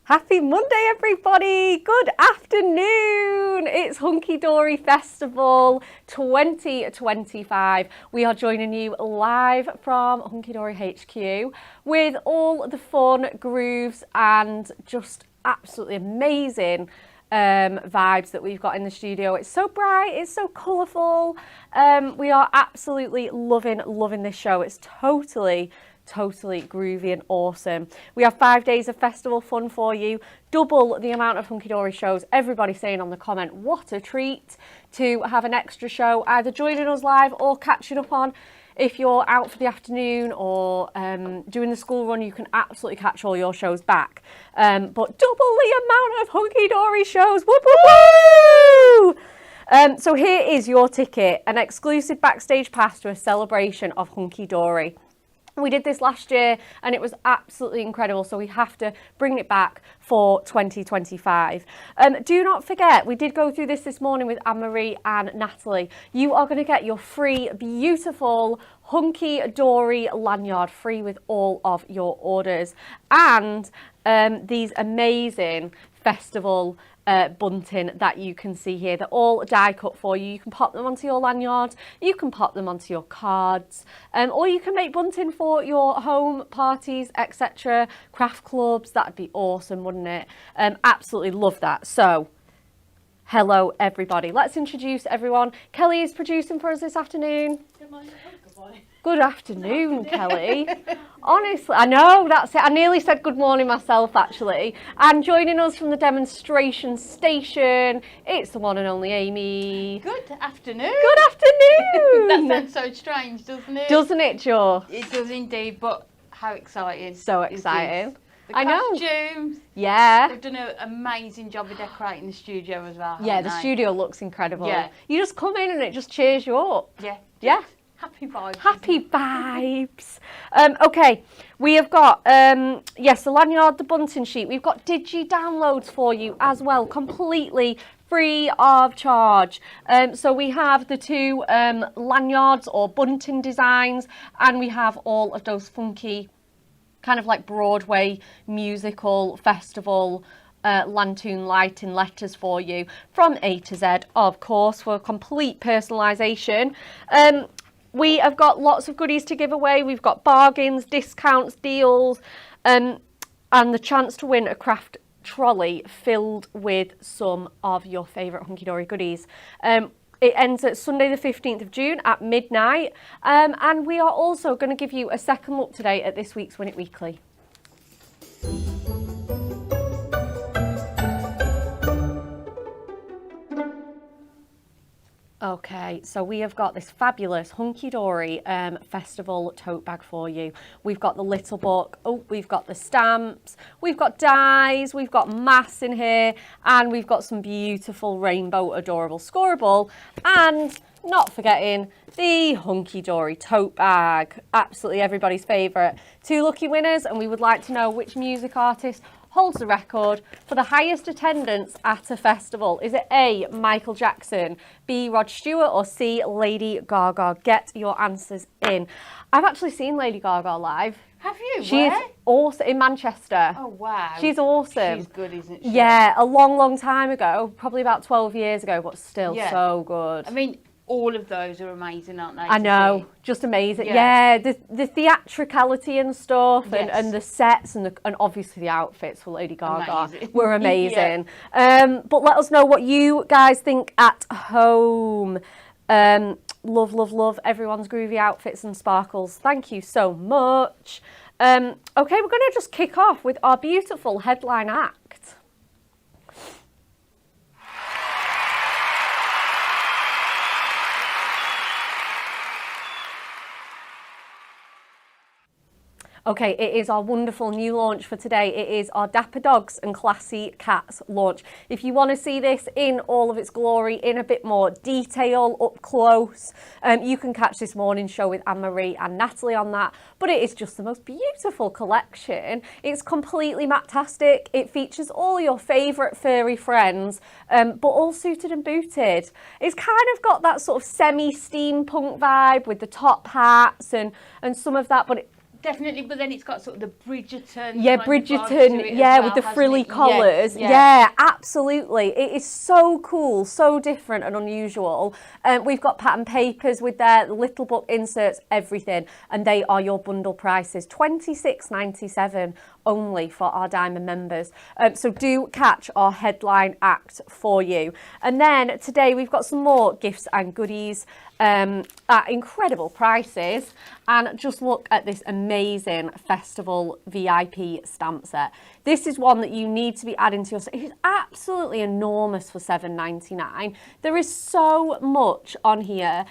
Happy Monday, everybody. Good afternoon. It's Hunky Dory Festival 2025. We are joining you live from Hunky Dory HQ with all the fun, grooves and just absolutely amazing vibes that we've got in the studio. It's so bright, it's so colourful. We are absolutely loving this show. It's totally groovy and awesome. We have 5 days of festival fun for you, double the amount of Hunky Dory shows. Everybody saying on the comment, what a treat to have an extra show, either joining us live or catching up on. If you're out for the afternoon or doing the school run, you can absolutely catch all your shows back. But double the amount of Hunky Dory shows. Woo, woo, woo! So here is your ticket, an exclusive backstage pass to a celebration of Hunky Dory. We did this last year and it was absolutely incredible, so we have to bring it back for 2025. Do not forget, we did go through this morning with Anne-Marie and Natalie. You are going to get your free, beautiful Hunky Dory lanyard, free with all of your orders, and these amazing festival bunting that you can see here. They're all die cut for you. You can pop them onto your lanyard, you can pop them onto your cards, or you can make bunting for your home parties, etc. Craft clubs. That'd be awesome, wouldn't it? Absolutely love that. So hello everybody, let's introduce everyone. Kelly is producing for us this afternoon. Good morning. Good morning. Good afternoon, Kelly. Honestly, I know, that's it. I nearly said good morning myself, actually. And joining us from the demonstration station, it's the one and only Amy. Good afternoon. Good afternoon. That sounds so strange, doesn't it? Doesn't it, Jo? It does indeed, but how exciting. So exciting. The I know. costumes. Yeah. They've done an amazing job of decorating the studio as well. Yeah, the haven't they? studio looks incredible. Yeah. You just come in and it just cheers you up. Yeah. Yeah. Happy vibes. Happy vibes. Okay, we have got, yes, the lanyard, the bunting sheet. We've got digi downloads for you as well, completely free of charge. So we have the two lanyards or bunting designs, and we have all of those funky, kind of like Broadway musical festival lantern lighting letters for you from A to Z, of course, for complete personalisation. We have got lots of goodies to give away. We've got bargains, discounts, deals, and the chance to win a craft trolley filled with some of your favourite Hunky Dory goodies. It ends at Sunday the 15th of June at midnight. And we are also going to give you a second look today at this week's Win It Weekly. Okay, so we have got this fabulous Hunky Dory festival tote bag for you. We've got the little book, we've got the stamps, we've got dies, we've got maths in here, and we've got some beautiful rainbow adorable scoreable, and not forgetting the Hunky Dory tote bag. Absolutely everybody's favourite. 2 lucky winners, and we would like to know which music artist holds the record for the highest attendance at a festival. Is it A, Michael Jackson, B, Rod Stewart, or C, Lady Gaga? Get your answers in. I've actually seen Lady Gaga live. Have you? She's awesome, in Manchester. Oh, wow. She's awesome. She's good, isn't she? Yeah, a long time ago, probably about 12 years ago, but still so good. I mean, all of those are amazing, aren't they? I know, just amazing. Yeah, the theatricality and stuff, Yes. and the sets and obviously the outfits for Lady Gaga Amazing. were amazing. But let us know what you guys think at home. Love everyone's groovy outfits and sparkles. Thank you so much. Okay, we're going to just kick off with our beautiful headline act. Okay, it is our wonderful new launch for today. It is our Dapper Dogs and Classy Cats launch. If you want to see this in all of its glory, in a bit more detail, up close, you can catch this morning show with Anne-Marie and Natalie on that. But it is just the most beautiful collection. It's completely matte-tastic. It features all your favourite furry friends, but all suited and booted. It's kind of got that sort of semi-steampunk vibe with the top hats and some of that, but Definitely, but then it's got sort of the Bridgerton. Yeah, kind of vibe to Bridgerton, it as yeah, well, with the hasn't frilly it? collars. Yes, Yeah, absolutely. It is so cool, so different and unusual. We've got pattern papers with their little book inserts, everything, and they are your bundle prices, $26.97 only for our Diamond members. So do catch our headline act for you. And then today we've got some more gifts and goodies at incredible prices. And just look at this amazing festival VIP stamp set. This is one that you need to be adding to your set. It is absolutely enormous for $7.99. There is so much on here.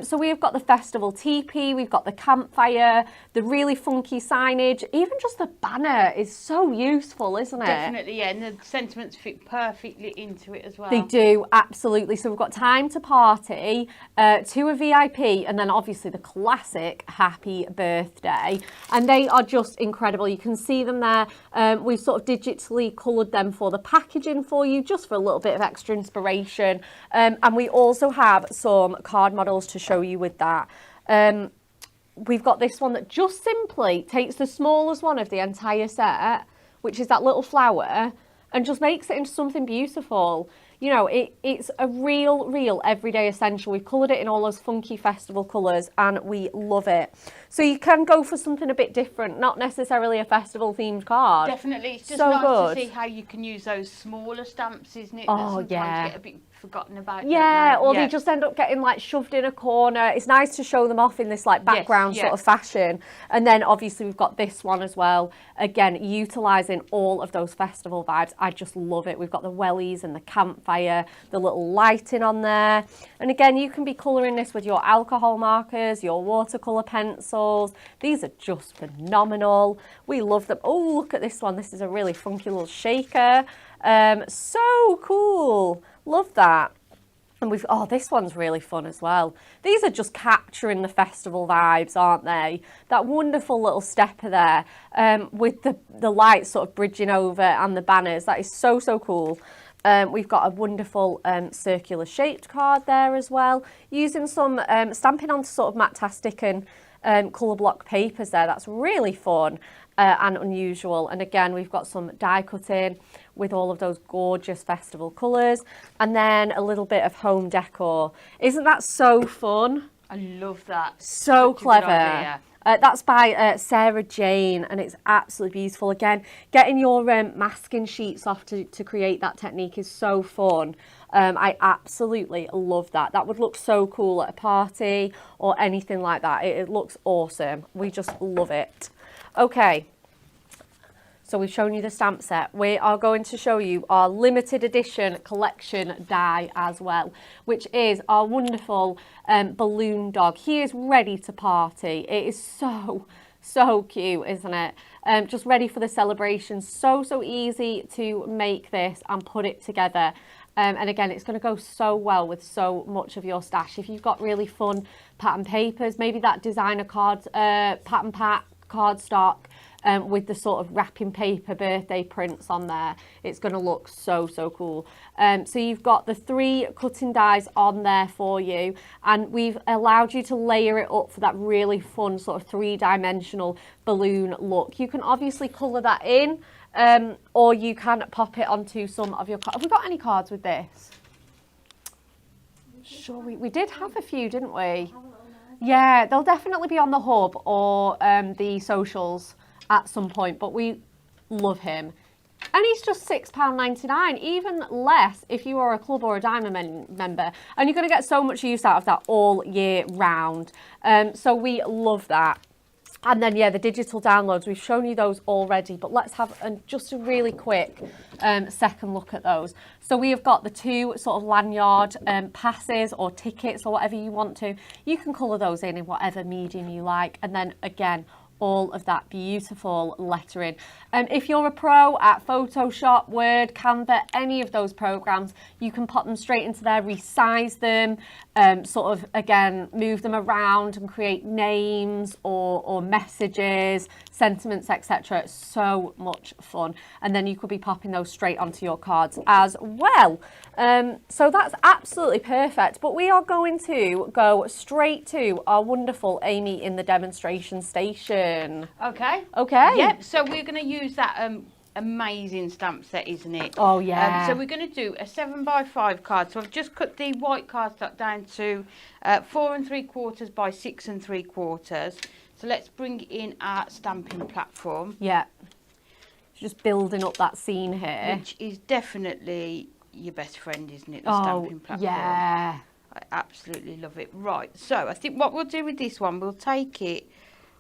So we've got the festival teepee, we've got the campfire, the really funky signage, even just the banner is so useful, isn't it? Definitely, yeah, and the sentiments fit perfectly into it as well. They do, absolutely. So we've got time to party, to a VIP, and then obviously the classic happy birthday. And they are just incredible. You can see them there. We've sort of digitally coloured them for the packaging for you, just for a little bit of extra inspiration. And we also have some card models to show you with that. We've got this one that just simply takes the smallest one of the entire set, which is that little flower, and just makes it into something beautiful. You know, it's a real everyday essential. We've coloured it in all those funky festival colours and we love it. So you can go for something a bit different, not necessarily a festival themed card. Definitely, it's just so nice good. to see how you can use those smaller stamps, isn't it? Oh, that sometimes yeah. get a bit forgotten about. Yeah, don't or they? they just end up getting like shoved in a corner. It's nice to show them off in this like background Yes, sort of fashion. And then obviously we've got this one as well. Again, utilising all of those festival vibes. I just love it. We've got the wellies and the campfire, the little lighting on there. And again, you can be colouring this with your alcohol markers, your watercolour pencils. These are just phenomenal. We love them. Oh, look at this one. This is a really funky little shaker. So cool. Love that. And this one's really fun as well. These are just capturing the festival vibes, aren't they? That wonderful little stepper there, with the lights sort of bridging over and the banners. That is so cool. We've got a wonderful circular shaped card there as well, using some stamping onto sort of Matastic and colour block papers there. That's really fun and unusual. And again, we've got some die cutting with all of those gorgeous festival colours, and then a little bit of home decor. Isn't that so fun? I love that. So Such a good clever. idea. That's by Sarah Jane, and it's absolutely beautiful. Again, getting your masking sheets off to create that technique is so fun. I absolutely love that. That would look so cool at a party or anything like that. It looks awesome. We just love it. Okay. So we've shown you the stamp set. We are going to show you our limited edition collection die as well, which is our wonderful balloon dog. He is ready to party. It is so cute, isn't it? Just ready for the celebration. So easy to make this and put it together. And again, it's going to go so well with so much of your stash. If you've got really fun pattern papers, maybe that designer card, pattern pack cardstock, with the sort of wrapping paper birthday prints on there, it's going to look so cool. So you've got the 3 cutting dies on there for you, and we've allowed you to layer it up for that really fun sort of 3-dimensional balloon look. You can obviously colour that in, or you can pop it onto some of your cards. Have we got any cards with this? Sure, we did have a few, didn't we? Yeah, they'll definitely be on the hub or the socials at some point, but we love him. And he's just £6.99, even less if you are a club or a diamond member. And you're going to get so much use out of that all year round. So we love that. And then, yeah, the digital downloads, we've shown you those already, but let's have just a really quick second look at those. So we have got the 2 sort of lanyard passes or tickets or whatever you want to. You can colour those in whatever medium you like. And then, again, all of that beautiful lettering. If you're a pro at Photoshop, Word, Canva, any of those programs, you can pop them straight into there, resize them, sort of, again, move them around and create names or messages, sentiments, etc. So much fun. And then you could be popping those straight onto your cards as well. So that's absolutely perfect. But we are going to go straight to our wonderful Amy in the demonstration station. turn. Okay. Okay. Yep, so we're going to use that amazing stamp set, isn't it? Oh, yeah. So we're going to do a 7x5 card. So I've just cut the white cardstock down to 4 3/4 by 6 3/4. So let's bring in our stamping platform. Yeah. Just building up that scene here. Which is definitely your best friend, isn't it? The stamping platform. Yeah. I absolutely love it. Right, so I think what we'll do with this one, we'll take it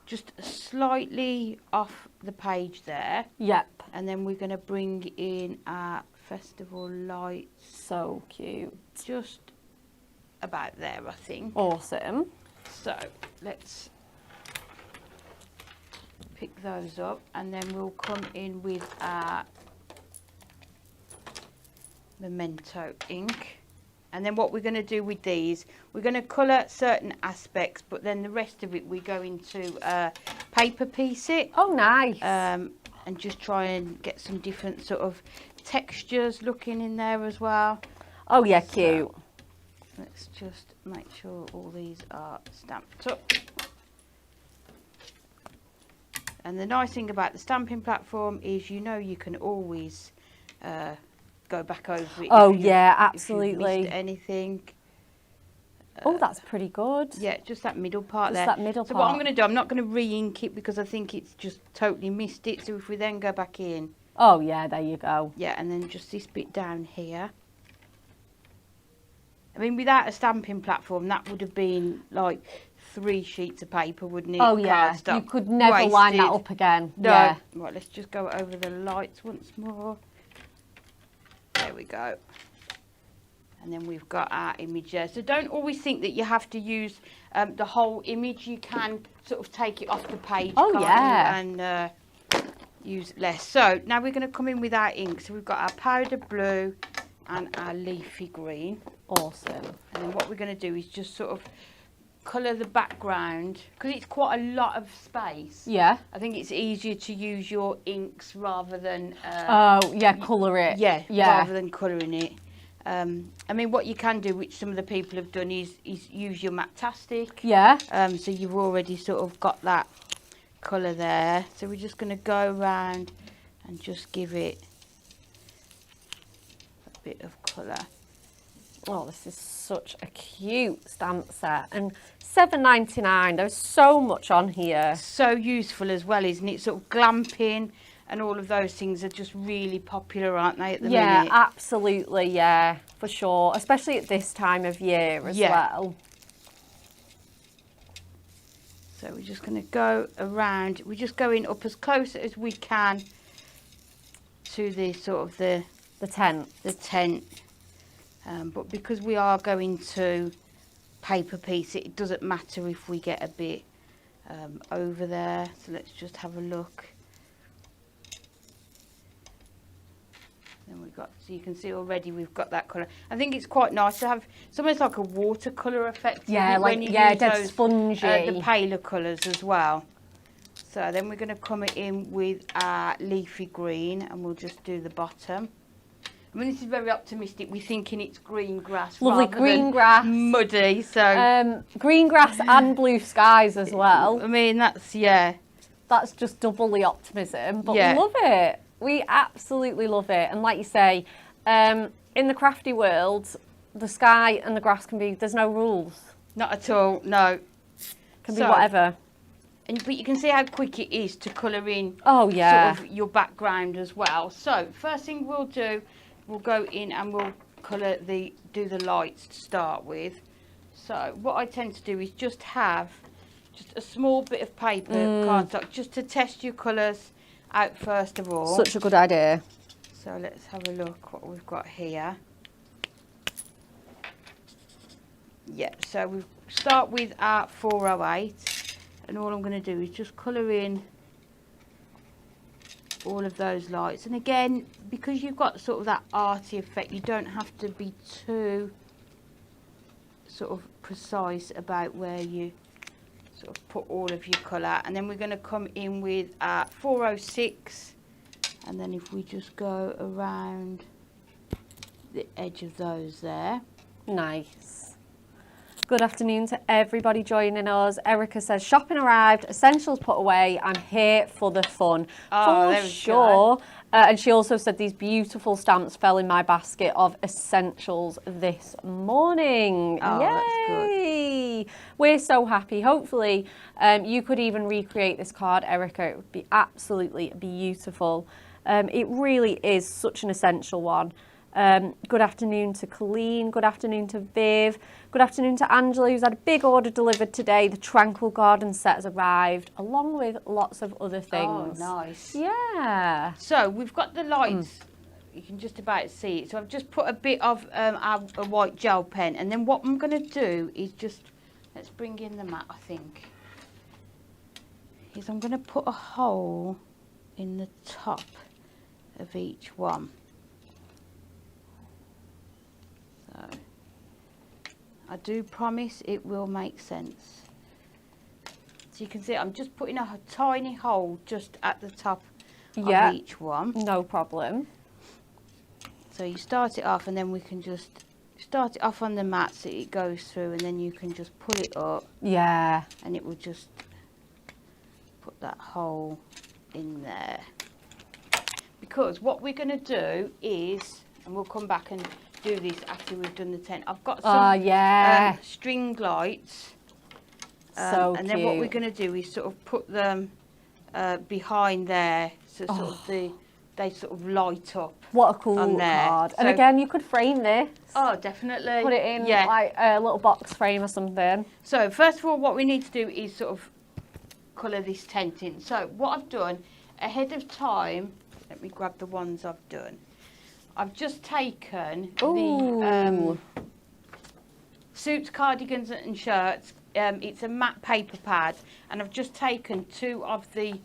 just slightly off the page there. Yep. And then we're going to bring in our festival lights. So cute. Just about there, I think. Awesome. So let's pick those up, and then we'll come in with our Memento ink. And then what we're going to do with these, we're going to colour certain aspects, but then the rest of it we're going to paper piece it. Oh, nice. And just try and get some different sort of textures looking in there as well. Oh, yeah, cute. So, let's just make sure all these are stamped up. And the nice thing about the stamping platform is, you know, you can always go back over it. Oh, yeah, absolutely. If you missed anything. Oh, that's pretty good. Yeah, just that middle part there. Just that middle so part. what I'm going to do, I'm not going to re-ink it because I think it's just totally missed it. So if we then go back in. Oh, yeah, there you go. Yeah, and then just this bit down here. I mean, without a stamping platform, that would have been like 3 sheets of paper, wouldn't it? Oh, yeah. Cardstock. You could never line that up again. No. Yeah. Right, let's just go over the lights once more. There we go. And then we've got our image there. So don't always think that you have to use the whole image. You can sort of take it off the page. Oh, can't yeah. you, and use less. So now we're going to come in with our ink. So we've got our powder blue and our leafy green. Awesome. And then what we're going to do is just sort of colour the background, because it's quite a lot of space. Yeah. I think it's easier to use your inks rather than oh, yeah, colour it. yeah, Yeah. rather than colouring it. I mean, what you can do, which some of the people have done, is use your Matastic. Yeah. So you've already sort of got that colour there. So we're just going to go around and just give it a bit of colour. Oh, this is such a cute stamp set, and £7.99. There's so much on here. So useful as well, isn't it? Sort of glamping and all of those things are just really popular, aren't they, at the minute? Yeah, absolutely, yeah, for sure. Especially at this time of year as well. So we're just going to go around. We're just going up as close as we can to the sort of the tent. The tent. But because we are going to paper piece it, it doesn't matter if we get a bit over there. So let's just have a look. Then we've got, so you can see already we've got that colour. I think it's quite nice to have almost like a watercolour effect. Yeah, like, when you yeah, use dead those, spongy. the paler colours as well. So then we're going to come in with our leafy green, and we'll just do the bottom. I mean, this is very optimistic. We're thinking it's green grass. Lovely green grass. Muddy, so. Green grass and blue skies as well. I mean, that's, yeah. That's just double the optimism, but Yeah. we love it. We absolutely love it. And like you say, in the crafty world, the sky and the grass can be, there's no rules. Not at all, no. Can be whatever. But you can see how quick it is to colour in sort of your background as well. So first thing we'll do, we'll go in and we'll colour do the lights to start with. So what I tend to do is just have just a small bit of paper cardstock just to test your colours out first of all. Such a good idea. So let's have a look what we've got here. Yeah, so we start with our 408, and all I'm going to do is just colour in all of those lights. And again, because you've got sort of that arty effect, you don't have to be too sort of precise about where you sort of put all of your colour. And then we're going to come in with 406, and then if we just go around the edge of those there. Nice. Good afternoon to everybody joining us. Erica says, shopping arrived, essentials put away. I'm here for the fun. Oh, for sure. And she also said these beautiful stamps fell in my basket of essentials this morning. Oh, Yay! that's good. We're so happy. Hopefully, you could even recreate this card, Erica. It would be absolutely beautiful. It really is such an essential one. Good afternoon to Colleen, good afternoon to Viv, good afternoon to Angela, who's had a big order delivered today. The Tranquil Garden set has arrived, along with lots of other things. Oh, nice. Yeah. So we've got the lights. You can just about see it. So I've just put a bit of a white gel pen, and then what I'm going to do is just, let's bring in the mat, I think, is I'm going to put a hole in the top of each one. So I do promise it will make sense. So you can see I'm just putting a tiny hole just at the top of each one. No problem. So you start it off, and then we can just start it off on the mat so it goes through, and then you can just pull it up. Yeah. And it will just put that hole in there. Because what we're going to do is, and we'll come back and do this after we've done the tent. I've got some string lights. So and then what we're going to do is sort of put them behind there, so sort of they sort of light up. What a cool card. And so, again, you could frame this. Oh, definitely. Put it in like a little box frame or something. So first of all, what we need to do is sort of colour this tent in. So what I've done ahead of time, let me grab the ones I've done. I've just taken the suits, cardigans and shirts. It's a matte paper pad, and I've just taken two of the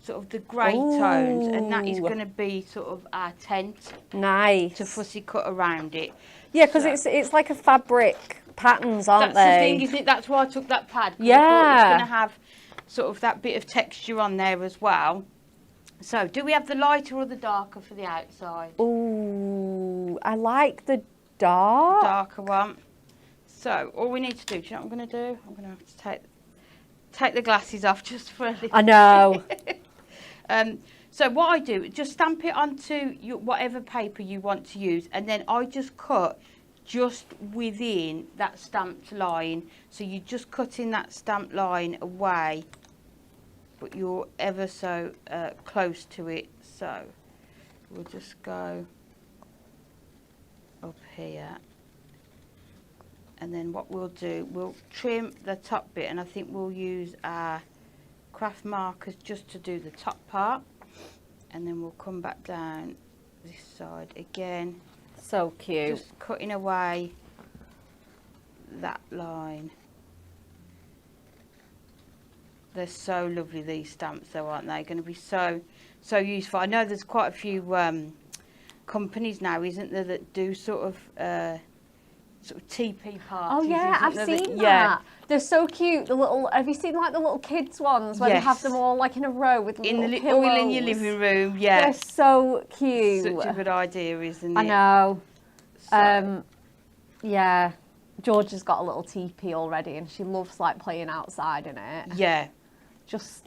sort of the grey tones, and that is going to be sort of our tent. Nice. To fussy cut around it. Yeah, because it's like a fabric patterns, aren't That's they? the thing, isn't it? That's why I took that pad. Yeah. I thought it's going to have sort of that bit of texture on there as well. So, do we have the lighter or the darker for the outside? Ooh, I like the darker one. So, all we need to do, you know what I'm going to do? I'm going to have to take the glasses off just for a little I know. So what I do, just stamp it onto whatever paper you want to use, and then I just cut just within that stamped line. So you're just cutting that stamped line away, but you're ever so close to it. So we'll just go up here, and then what we'll do, we'll trim the top bit, and I think we'll use our craft markers just to do the top part, and then we'll come back down this side again. So cute. Just cutting away that line. They're so lovely, these stamps though, aren't they? Going to be so useful. I know there's quite a few companies now, isn't there, that do sort of TP parties. Oh yeah, I've seen that. Yeah. They're so cute. The little, have you seen like the little kids ones where they have them all like in a row with little pillows? All in your living room, yeah. They're so cute. Such a good idea, isn't it? I know. So. Yeah. George has got a little teepee already, and she loves like playing outside in it. Yeah. It's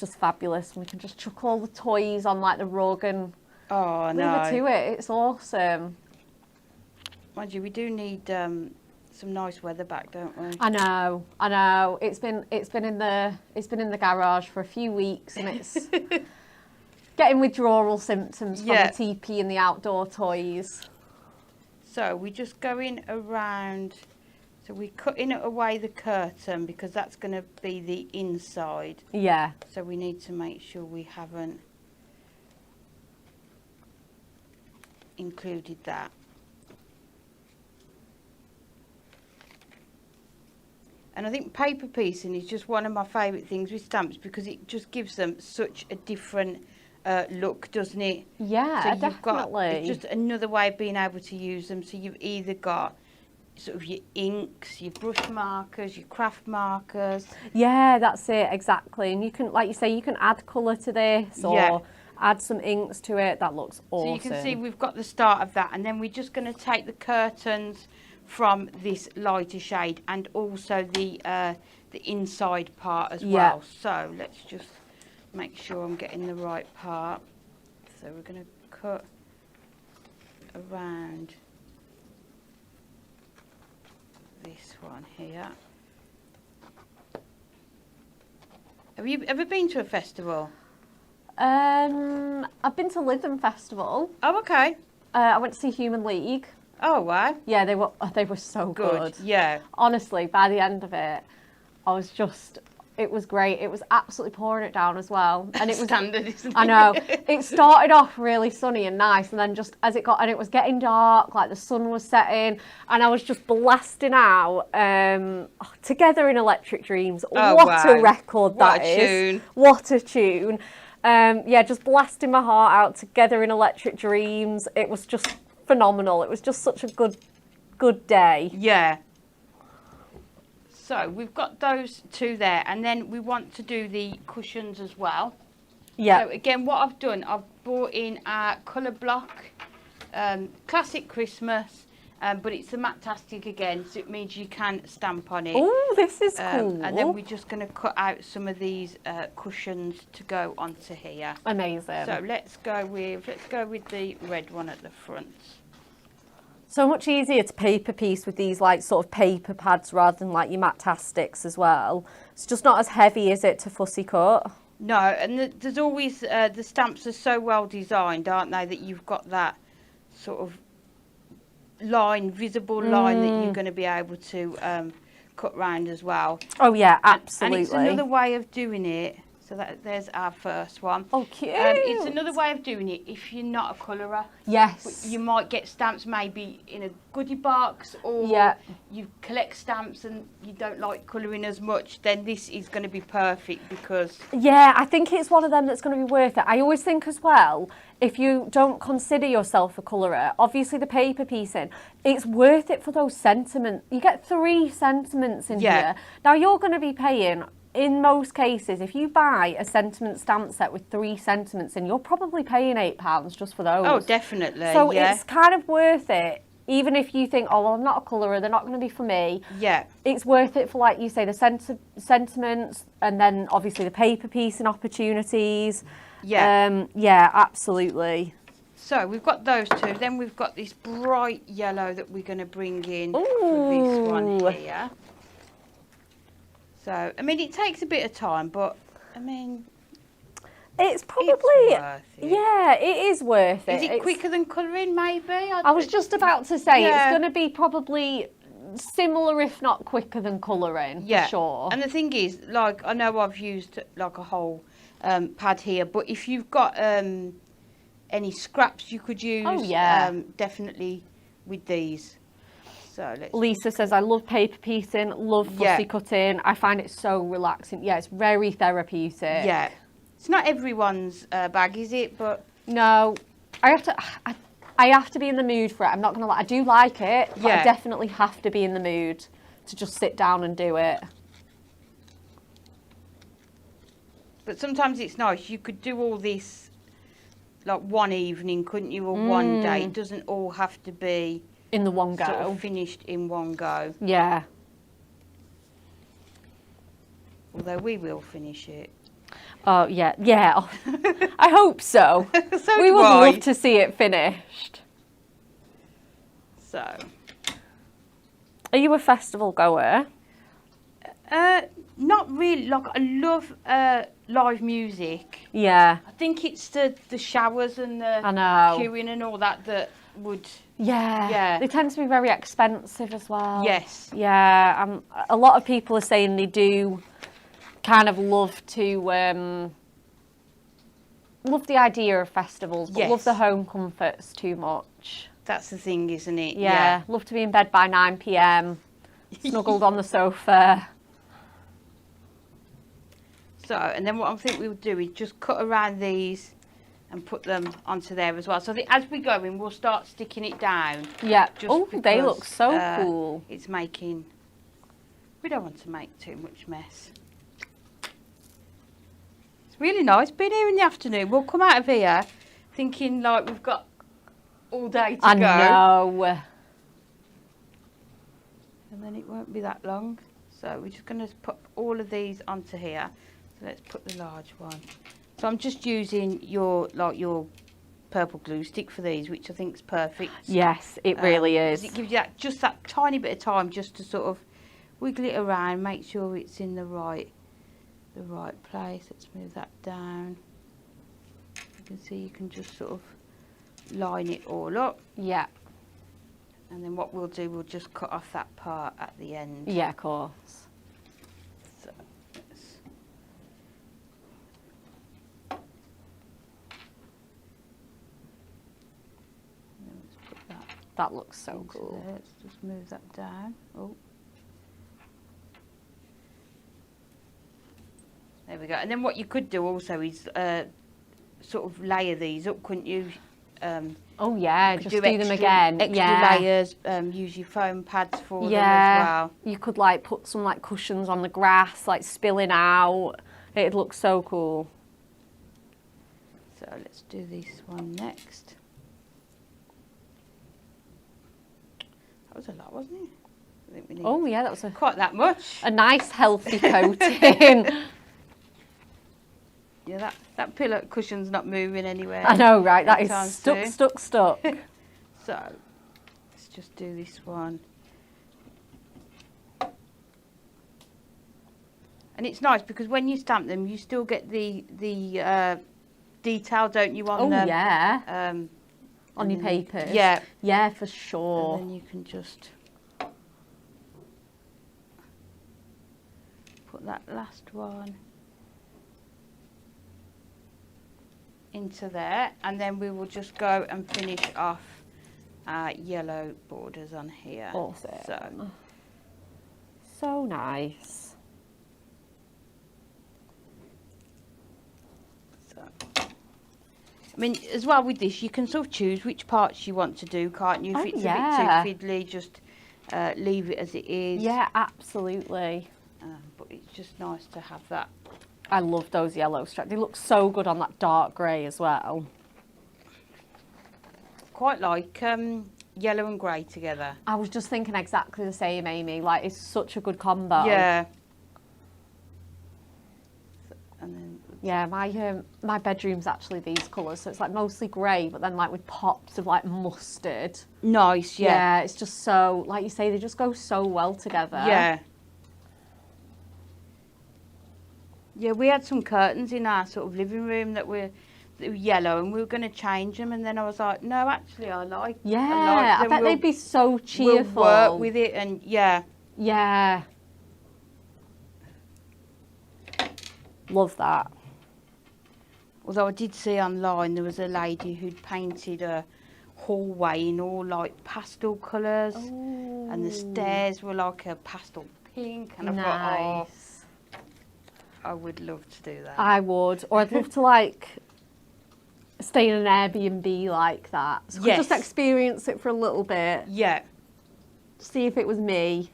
just fabulous. We can just chuck all the toys on like the rug and leave her to it. It's awesome. Mind you, we do need some nice weather back, don't we? I know. It's been in the garage for a few weeks, and it's getting withdrawal symptoms from the teepee and the outdoor toys. So we're just going around. So we're cutting away the curtain because that's going to be the inside. Yeah. So we need to make sure we haven't included that. And I think paper piecing is just one of my favourite things with stamps, because it just gives them such a different look, doesn't it? Yeah, so you've definitely. It's just another way of being able to use them. So you've either got sort of your inks, your brush markers, your craft markers. Yeah, that's it, exactly. And you can, like you say, you can add colour to this or add some inks to it. That looks awesome. So you can see we've got the start of that, and then we're just going to take the curtains from this lighter shade, and also the inside part as well. So let's just make sure I'm getting the right part. So we're going to cut around this one here. Have you ever been to a festival? I've been to Lytham Festival. Oh, okay. I went to see Human League. Oh, wow. Yeah, they were so good. Yeah. Honestly, by the end of it, it was great. It was absolutely pouring it down as well. And it was standard, isn't it? I know. It started off really sunny and nice, and then just as it got, and it was getting dark, like the sun was setting, and I was just blasting out Together in Electric Dreams. Oh, what wow. a record that is. Tune. What a tune. Yeah, just blasting my heart out, Together in Electric Dreams. It was just phenomenal. It was just such a good day. Yeah. So we've got those two there, and then we want to do the cushions as well. Yeah. So again, what I've done, I've brought in our colour block, classic Christmas, but it's a matte-tastic again, so it means you can stamp on it. Oh, this is cool. And then we're just going to cut out some of these cushions to go onto here. Amazing. So let's go with the red one at the front. So much easier to paper piece with these like sort of paper pads rather than like your matte-tastics as well. It's just not as heavy, is it, to fussy cut? No, and there's always, the stamps are so well designed, aren't they, that you've got that sort of visible line that you're going to be able to cut round as well. Oh yeah, absolutely. And it's another way of doing it. So there's our first one. Oh, cute. It's another way of doing it if you're not a colourer. Yes. You might get stamps maybe in a goodie box, or you collect stamps and you don't like colouring as much, then this is going to be perfect because... Yeah, I think it's one of them that's going to be worth it. I always think as well, if you don't consider yourself a colourer, obviously the paper piecing, it's worth it for those sentiments. You get 3 sentiments in here. Now you're going to be paying... In most cases, if you buy a sentiment stamp set with 3 sentiments in, you're probably paying £8 just for those. Oh, definitely. So it's kind of worth it, even if you think, oh, well, I'm not a colourer, they're not going to be for me. Yeah. It's worth it for, like you say, the sentiments, and then obviously the paper piecing opportunities. Yeah. Yeah, absolutely. So we've got those two. Then we've got this bright yellow that we're going to bring in for this one here. So, I mean, it takes a bit of time, but, I mean... It's probably... It's worth it. Yeah, it is worth it. Is it quicker than colouring, maybe? I was just about to say, it's going to be probably similar, if not quicker than colouring, for sure. And the thing is, like, I know I've used, like, a whole pad here, but if you've got any scraps you could use, definitely with these. So Lisa says, I love paper piecing, love fussy cutting. I find it so relaxing. Yeah, it's very therapeutic. Yeah. It's not everyone's bag, is it? But no, I have to be in the mood for it. I'm not going to lie. I do like it, but I definitely have to be in the mood to just sit down and do it. But sometimes it's nice. You could do all this like one evening, couldn't you, or one day? It doesn't all have to be... In the one go. Sort of finished in one go. Yeah. Although we will finish it. Oh, yeah. Yeah. I hope so. We would love to see it finished. So. Are you a festival goer? Not really. Like, I love live music. Yeah. I think it's the showers and the queuing and all that would... Yeah, they tend to be very expensive as well. Yes. Yeah, a lot of people are saying they do kind of love the idea of festivals, but love the home comforts too much. That's the thing, isn't it? Yeah, love to be in bed by 9 p.m, snuggled on the sofa. So, and then what I think we'll do is just cut around these and put them onto there as well. So as we go in, we'll start sticking it down. Yeah. Oh, they look so cool. It's making... We don't want to make too much mess. It's really nice being here in the afternoon. We'll come out of here thinking like we've got all day to go. I know. and then it won't be that long. So we're just going to put all of these onto here. So let's put the large one. So I'm just using your purple glue stick for these, which I think is perfect. Yes, it really is. It gives you just that tiny bit of time just to sort of wiggle it around, make sure it's in the right place. Let's move that down. You can see you can just sort of line it all up. Yeah. And then what we'll do, we'll just cut off that part at the end. Yeah, of course. So let's put that. That looks so cool. There. Let's just move that down. Oh. There we go. And then what you could do also is sort of layer these up, couldn't you? Oh yeah, just do them extra, again. Extra layers. Use your foam pads for them as well. You could like put some like cushions on the grass, like spilling out. It'd look so cool. So let's do this one next. That was a lot, wasn't it? I think we need that was quite that much. a nice healthy coating. Yeah, that pillow cushion's not moving anywhere. I know, right? That is anytime stuck. So let's just do this one. And it's nice because when you stamp them, you still get the detail, don't you, on them? Yeah. On your papers. Yeah. Yeah, for sure. And then you can just put that last one into there, and then we will just go and finish off our yellow borders on here. Awesome. So nice. So, I mean, as well with this, you can sort of choose which parts you want to do, can't you? If it's a bit too fiddly, just leave it as it is. Yeah, absolutely. But it's just nice to have that. I love those yellow stripes. They look so good on that dark grey as well. Quite like yellow and grey together. I was just thinking exactly the same, Amy. Like, it's such a good combo. Yeah. And then yeah, my bedroom's actually these colours, so it's like mostly grey, but then like with pops of like mustard. Nice, yeah. Yeah, it's just so, like you say, they just go so well together. Yeah. Yeah, we had some curtains in our sort of living room that were yellow, and we were going to change them, and then I was like, no, actually, I like. Yeah, I bet they'd be so cheerful. We'll work with it, and yeah. Yeah. Love that. Although I did see online there was a lady who'd painted a hallway in all like pastel colours, and the stairs were like a pastel pink, and I thought, oh, I would love to do that. I would, or I'd love to like stay in an Airbnb like that. So yes. Just experience it for a little bit. Yeah. See if it was me.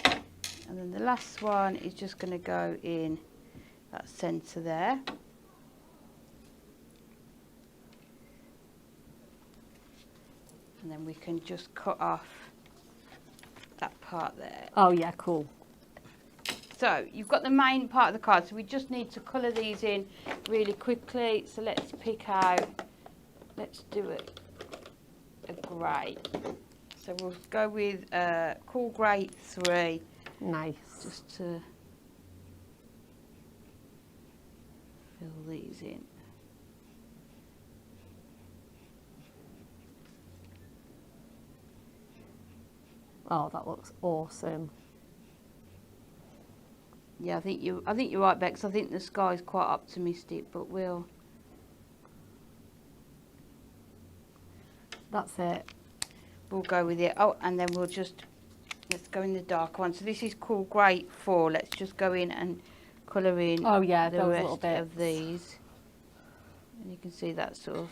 And then the last one is just going to go in that centre there. And then we can just cut off that part there. Oh yeah, cool. So you've got the main part of the card, so we just need to colour these in really quickly. So let's pick out, let's do a grey. So we'll go with Cool Grey 3. Nice. Just to fill these in. Oh, that looks awesome. Yeah, I think you're right, Bex. I think the sky's quite optimistic, but we'll. That's it. We'll go with it. Oh, and then we'll just. Let's go in the dark one. So this is Cool Grey 4. Let's just go in and colour in the those little rest bits of these. And you can see that sort of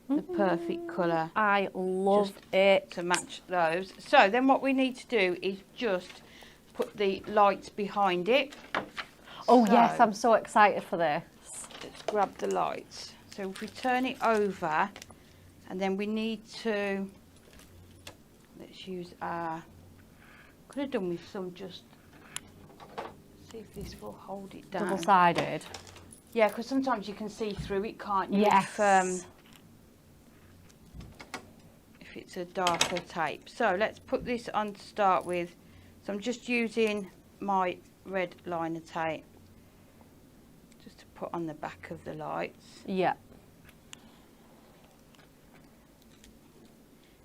the perfect colour. I love it. To match those. So then what we need to do is just put the lights behind it. Oh yes, I'm so excited for this. Let's grab the lights. So if we turn it over, and then we need to, let's use our, could have done with some just, see if this will hold it down. Double-sided. Yeah, because sometimes you can see through it, can't you? Yes. If it's a darker tape. So let's put this on to start with. So I'm just using my red liner tape just to put on the back of the lights. Yeah.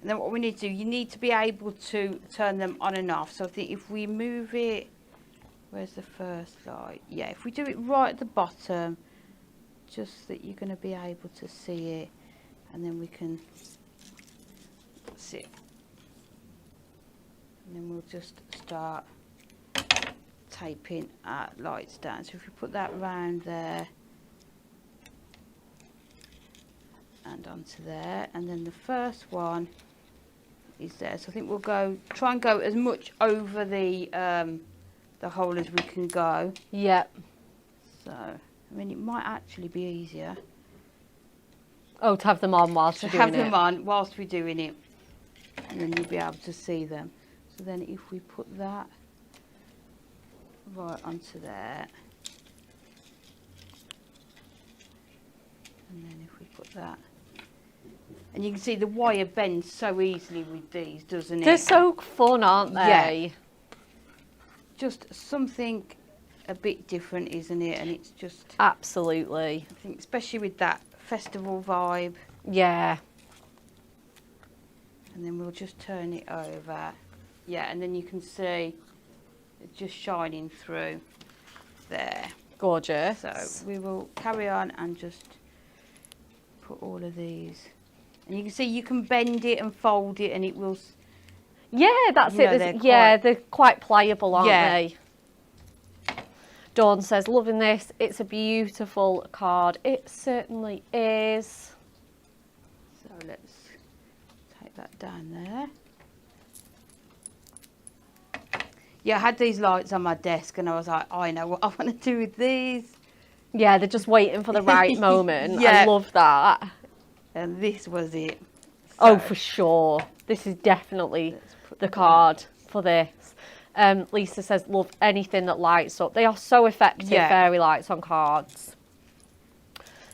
And then what we need to do, you need to be able to turn them on and off. So I think if we move it, where's the first light? Yeah, if we do it right at the bottom, just that you're going to be able to see it, and then we can see it. And then we'll just start taping our lights down. So if we put that round there and onto there, and then the first one is there. So I think we'll try and go as much over the hole as we can go. Yep. So I mean, it might actually be easier. Oh, to have them on whilst you're doing it. To have them on whilst we're doing it, and then you'll be able to see them. So then if we put that right onto there, and then if we put that, and you can see the wire bends so easily with these, doesn't it? They're so fun, aren't they? Yeah. Just something a bit different, isn't it? And it's just, Absolutely. I think, especially with that festival vibe. Yeah. And then we'll just turn it over. Yeah, and then you can see it just shining through there. Gorgeous. So we will carry on and just put all of these. And you can see you can bend it and fold it, and it will. Yeah, that's You know, it. They're quite pliable, aren't Yeah. they? Dawn says, loving this. It's a beautiful card. It certainly is. So let's take that down there. Yeah, I had these lights on my desk, and I was like, I know what I want to do with these. Yeah, they're just waiting for the right moment. Yeah. I love that. And this was it. Oh, So, for sure. This is definitely let's put the them card for this. Lisa says, love anything that lights up. They are so effective, Yeah. fairy lights on cards.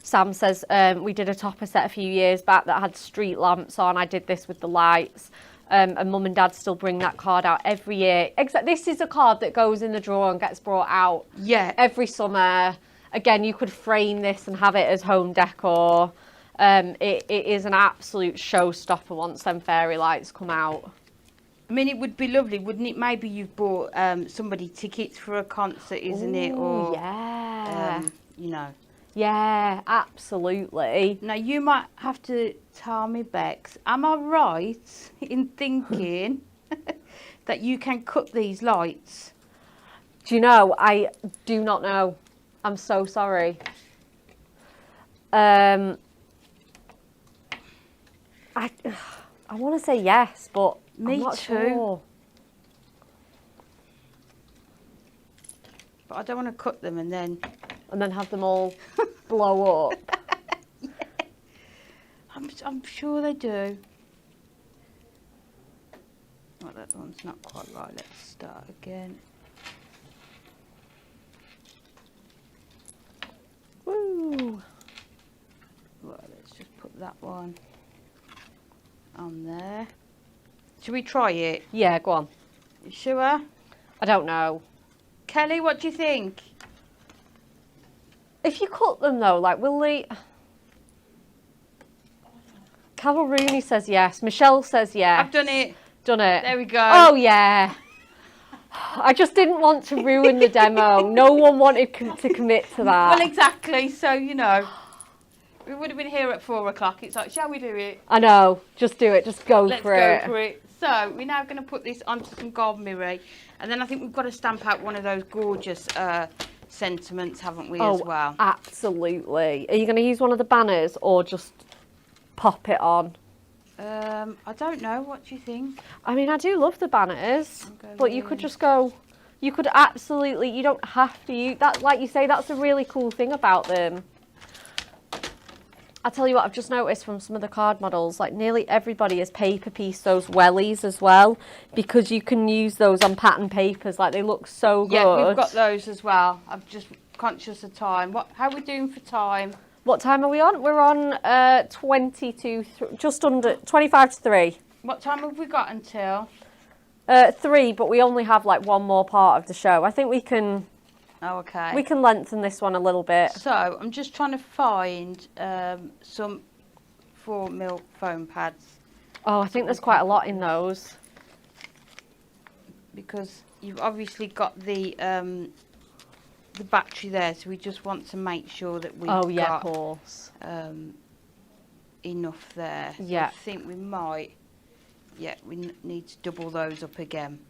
Sam says, we did a topper set a few years back that had street lamps on. I did this with the lights. And mum and dad still bring that card out every year. This is a card that goes in the drawer and gets brought out Yeah. every summer. Again, you could frame this and have it as home decor. It is an absolute showstopper once them fairy lights come out. I mean, it would be lovely, wouldn't it? Maybe you've bought somebody tickets for a concert, isn't it? Or yeah. you know. Yeah, absolutely. Now, you might have to tell me, Bex, am I right in thinking that you can cut these lights? Do you know, I do not know. I'm so sorry. I want to say yes, but Me I'm not too. sure. But I don't want to cut them and then... And then have them all blow up. Yeah. I'm sure they do. Well, that one's not quite right. Let's start again. Woo! Right, let's just put that one on there. Should we try it? Yeah, go on. You sure? I don't know. Kelly, what do you think? If you cut them though, like, will they... Carol Rooney says yes. Michelle says yes. I've done it. Done it. There we go. Oh, yeah. I just didn't want to ruin the demo. No one wanted to commit to that. Well, exactly. So, you know, we would have been here at 4 o'clock. It's like, shall we do it? I know. Just do it. Just go Let's for go it. for it. So, we're now going to put this onto some gold mirror. And then I think we've got to stamp out one of those gorgeous sentiments, haven't we, as well? Absolutely. Are you going to use one of the banners or just pop it on? I don't know. What do you think? I mean, I do love the banners, I'll go but you could with- just go... You could absolutely... You don't have to use... That, like you say, that's a really cool thing about them. I'll tell you what, I've just noticed from some of the card models, like nearly everybody has paper pieced those wellies as well, because you can use those on pattern papers. Like, they look so good. Yeah, we've got those as well. I'm just conscious of time. How are we doing for time? What time are we on? We're on just under 25 to 3. What time have we got until? 3, but we only have like one more part of the show. I think we can. Oh, okay. We can lengthen this one a little bit. So I'm just trying to find some 4mm foam pads. Oh, I think there's quite a lot in those. Because you've obviously got the battery there, so we just want to make sure that we've Oh yeah, got of course. Enough there. So Yeah. I think we might. Yeah, we need to double those up again.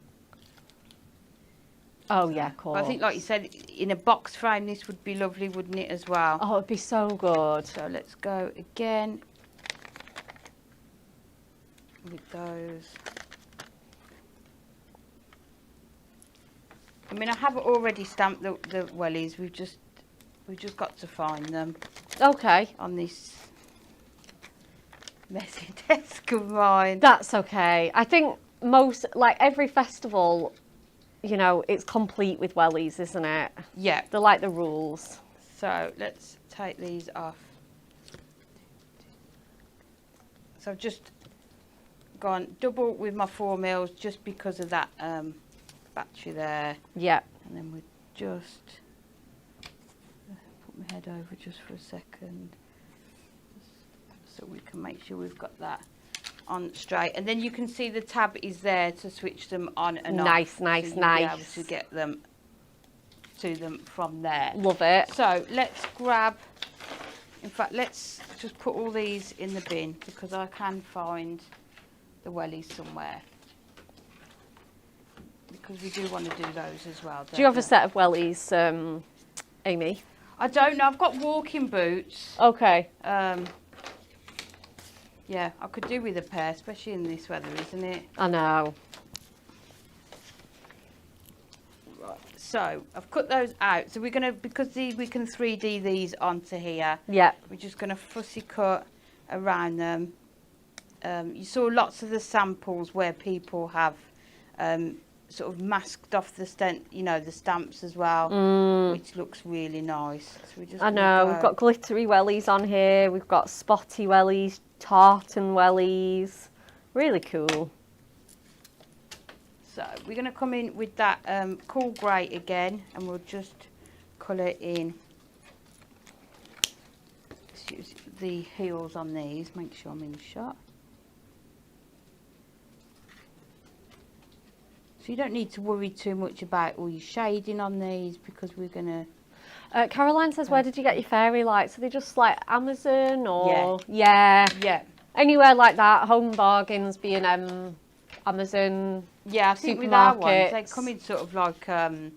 Oh yeah, of course. But I think, like you said, in a box frame, this would be lovely, wouldn't it, as well? Oh, it'd be so good. So let's go again with those. I mean, I have already stamped the wellies. We've just got to find them Okay. on this messy desk of mine. That's okay. I think like every festival, you know, it's complete with wellies, isn't it? Yeah. They're like the rules. So let's take these off. So I've just gone double with my 4mm just because of that battery there. Yeah. And then we just put my head over just for a second, so we can make sure we've got that on straight. And then you can see the tab is there to switch them on and off. Nice, nice, so you'll nice. be able to get them to them from there. Love it. So let's grab. In fact, let's just put all these in the bin because I can find the wellies somewhere. Because we do want to do those as well. Do you have a set of wellies, Amy? I don't know. I've got walking boots. Okay. Yeah, I could do with a pair, especially in this weather, isn't it? I know. Right. So I've cut those out. So we're gonna, because we can 3D these onto here. Yeah. We're just gonna fussy cut around them. You saw lots of the samples where people have sort of masked off the the stamps as well, which looks really nice. So we're just I know. We've got glittery wellies on here. We've got spotty wellies, tartan wellies. Really cool. So we're going to come in with that cool grey again, and we'll just colour in the heels on these. Make sure I'm in the shot. So you don't need to worry too much about all your shading on these because we're going to... Caroline says, where did you get your fairy lights? Are they just like Amazon or... Yeah. Anywhere like that, Home Bargains, B&M, Amazon, Yeah, I think with our ones, they supermarkets. come in sort of like a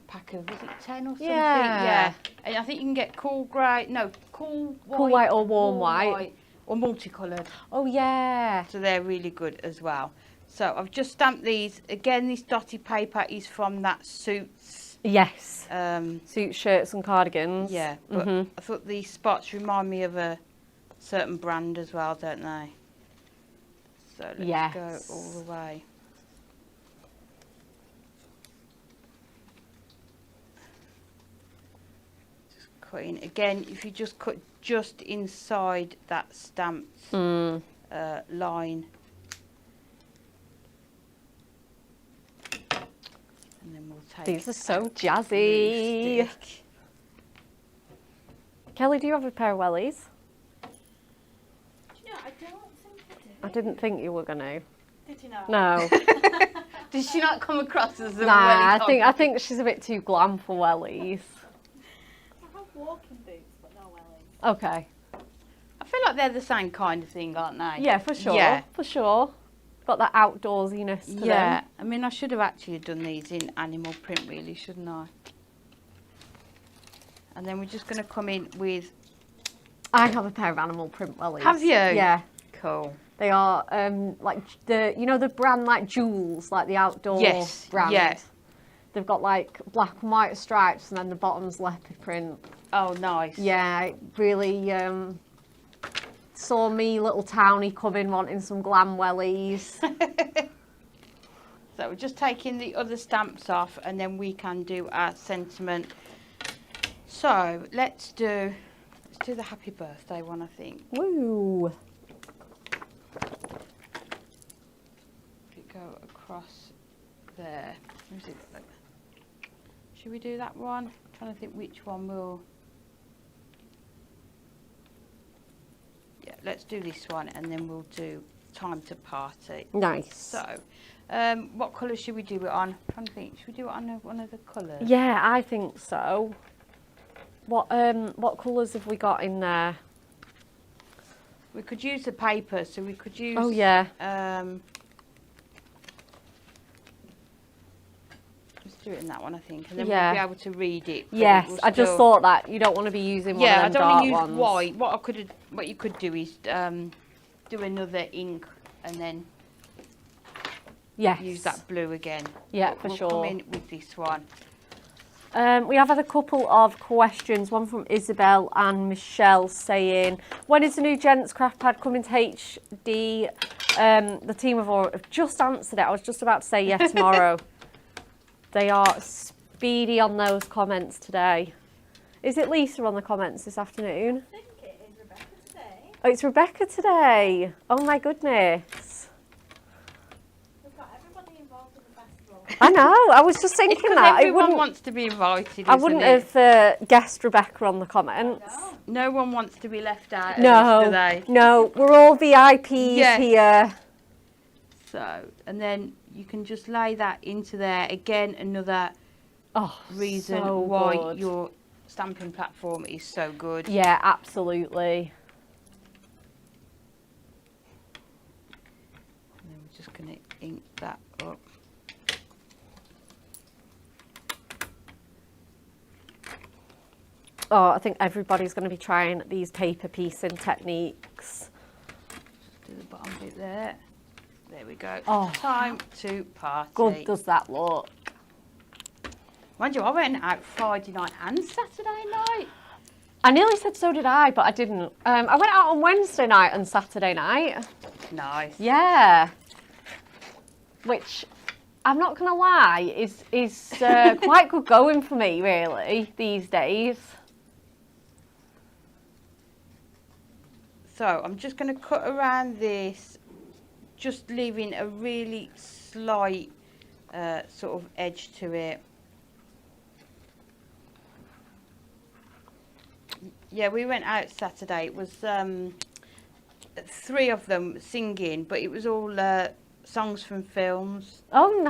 pack of, is it 10 or something? Yeah. And I think you can get cool white Cool white or warm white. or multicoloured. Oh, yeah. So they're really good as well. So I've just stamped these. Again, this dotty paper is from that Suits. Yes. Suit shirts and cardigans. Yeah, but I thought these spots remind me of a certain brand as well, don't they? So let's go all the way. Just cutting. Again, if you just cut just inside that stamped line. And then we'll take These are so jazzy. Kelly, do you have a pair of wellies? No, I don't think I do. I didn't think you were going to. Did you not? No. Did she not come across as a Nah, welly I think she's a bit too glam for wellies. I have walking boots, but no wellies. Okay. I feel like they're the same kind of thing, aren't they? Yeah, for sure. Yeah. For sure. Got that outdoorsiness to Yeah, them. I mean, I should have actually done these in animal print, really, shouldn't I? And then we're just going to come in with... I have a pair of animal print wellies. Have you? Yeah. Cool. They are like the brand like Jules, like the outdoor brand. Yeah. They've got like black and white stripes and then the bottom's leopard print. Oh, nice. Yeah, it really saw me little townie coming wanting some glam wellies. So we're just taking the other stamps off and then we can do our sentiment. So let's do the happy birthday one, I think. Woo! If you go across there. Where's it? Should we do that one? I'm trying to think which one will. Yeah, let's do this one and then we'll do time to party. Nice. So, what colour should we do it on? I'm trying to think. Should we do it on one of the colours? Yeah, I think so. What colours have we got in there? We could use the paper, so we could use. Oh yeah. Let's do it in that one, I think, and then Yeah. we'll be able to read it. but Yes, it will I just still- thought that you don't want to be using one Yeah, I of them don't want to dark use ones. white. What you could do is do another ink and then Yes. use that blue again. Yeah, But for we'll sure. come in with this one. We have had a couple of questions, one from Isabel and Michelle saying, when is the new Gents Craft Pad coming to HD? The team have just answered it. I was just about to say yes tomorrow. They are speedy on those comments today. Is it Lisa on the comments this afternoon? I think it is Rebekah today. Oh, it's Rebekah today. Oh my goodness. We've got everybody involved in the festival. I know, I was just thinking Because that. everyone wants to be invited. I wouldn't have guessed Rebekah on the comments. No one wants to be left out. No, Of this, do they? no, we're all VIPs Yes. here. So, and then you can just lay that into there again. Another Oh, reason so why good. your stamping platform is so good. Yeah, absolutely. And then we're just going to ink that up. Oh, I think everybody's going to be trying these paper piecing techniques. Do the bottom bit there. There we go. Oh. Time to party. Good does that look. Mind you, I went out Friday night and Saturday night. I nearly said so did I, but I didn't. I went out on Wednesday night and Saturday night. Nice. Yeah. Which, I'm not going to lie, is quite good going for me, really, these days. So I'm just going to cut around this, just leaving a really slight sort of edge to it. Yeah, we went out Saturday. It was 3 of them singing, but it was all songs from films. Oh, It was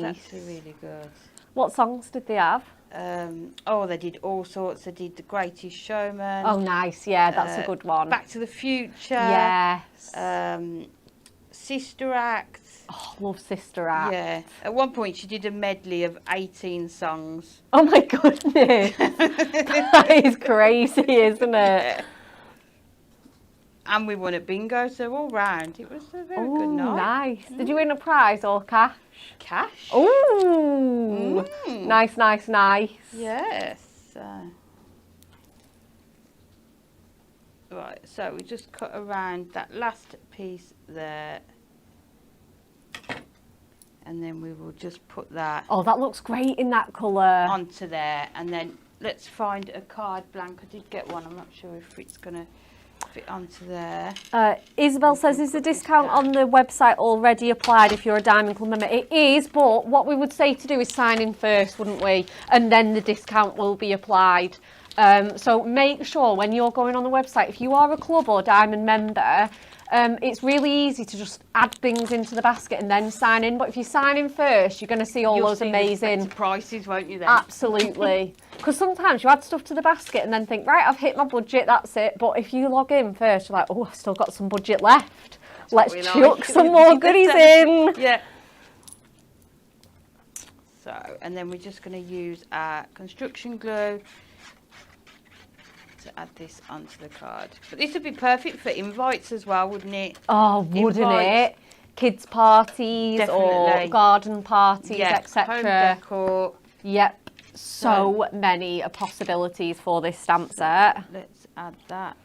nice. actually really good. What songs did they have? They did all sorts. They did The Greatest Showman. Oh, nice. Yeah, that's a good one. Back to the Future. Yes. Sister Act. Oh, love Sister Act. Yeah. At one point, she did a medley of 18 songs. Oh my goodness. That is crazy, isn't it? And we won at bingo, so all round, it was a very Oh, good night. nice. Did you win a prize or cash? Cash. Oh, Mm. nice, nice, nice. Yes. Right, so we just cut around that last piece there. And then we will just put that Oh, that looks great in that colour. onto there. And then let's find a card blank. I did get one. I'm not sure if it's going to fit onto there. Isabel says, is the discount on the website already applied if you're a Diamond Club member? It is, but what we would say to do is sign in first, wouldn't we? And then the discount will be applied. So make sure when you're going on the website, if you are a club or Diamond member, it's really easy to just add things into the basket and then sign in. But if you sign in first, you're going to see all You'll those see the amazing respective prices, won't you then? Absolutely. Because sometimes you add stuff to the basket and then think, right, I've hit my budget, that's it. But if you log in first, you're like, oh, I've still got some budget left. Let's we chuck like. some more goodies in. Yeah. So, and then we're just going to use our construction glue to add this onto the card. But this would be perfect for invites as well, wouldn't it? Oh, wouldn't Invite. it? Kids' parties or Definitely. garden parties, Yeah, home etc. decor. Yep. So many possibilities for this stamp set. Let's add that.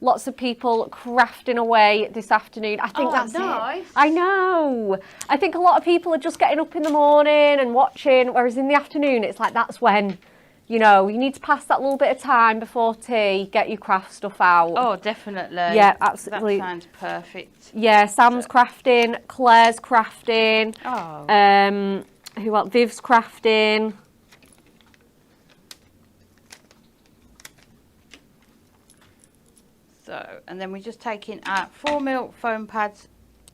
Lots of people crafting away this afternoon. I think that's nice. it. I know. I think a lot of people are just getting up in the morning and watching, whereas in the afternoon, it's like that's when, you know, you need to pass that little bit of time before tea, get your craft stuff out. Oh, definitely. Yeah, absolutely. That sounds perfect. Yeah, Sam's crafting, Claire's crafting. Oh. Who else? Viv's crafting. So, and then we're just taking our 4mm foam pads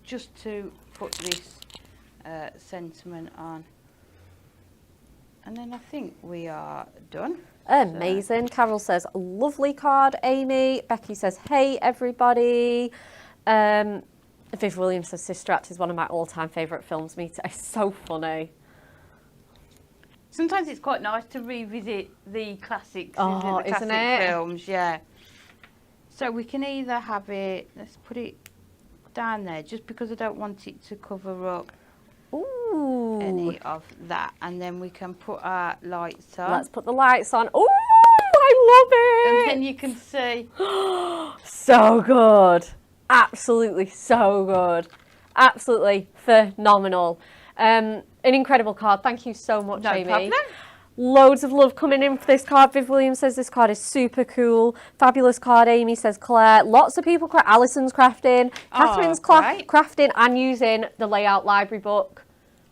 just to put this sentiment on. And then I think we are done. Amazing. So. Carol says, lovely card, Amy. Becky says, hey, everybody. Viv Williams says, Sister Act is one of my all-time favourite films. Me too. It's so funny. Sometimes it's quite nice to revisit the classics, isn't it? Films, yeah. So we can either have it, let's put it down there, just because I don't want it to cover up any of that. And then we can put our lights on. Let's put the lights on. Ooh, I love it. And then you can see. So good. Absolutely so good. Absolutely phenomenal. An incredible card. Thank you so much, Amy. No problem. Loads of love coming in for this card. Viv Williams says this card is super cool. Fabulous card, Amy, says Claire. Lots of people, Alison's crafting. Catherine's crafting and using the Layout Library book.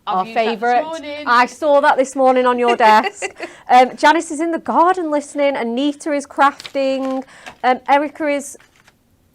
Our favourite. I saw that this morning on your desk. Janice is in the garden listening. Anita is crafting. Erica is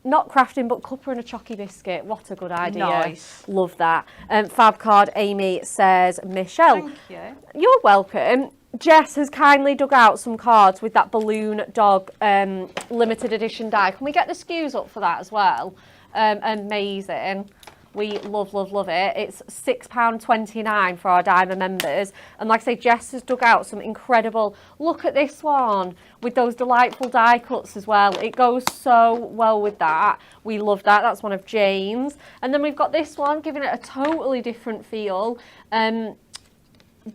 not crafting, but cuppa and a chocky biscuit. What a good idea. Nice. Love that. Fab card, Amy says Michelle. Thank you. You're welcome. Jess has kindly dug out some cards with that balloon dog limited edition die. Can we get the SKUs up for that as well? Amazing. We love, love, love it. It's £6.29 for our Diamond members. And like I say, Jess has dug out some incredible, look at this one, with those delightful die cuts as well. It goes so well with that. We love that. That's one of Jane's. And then we've got this one, giving it a totally different feel.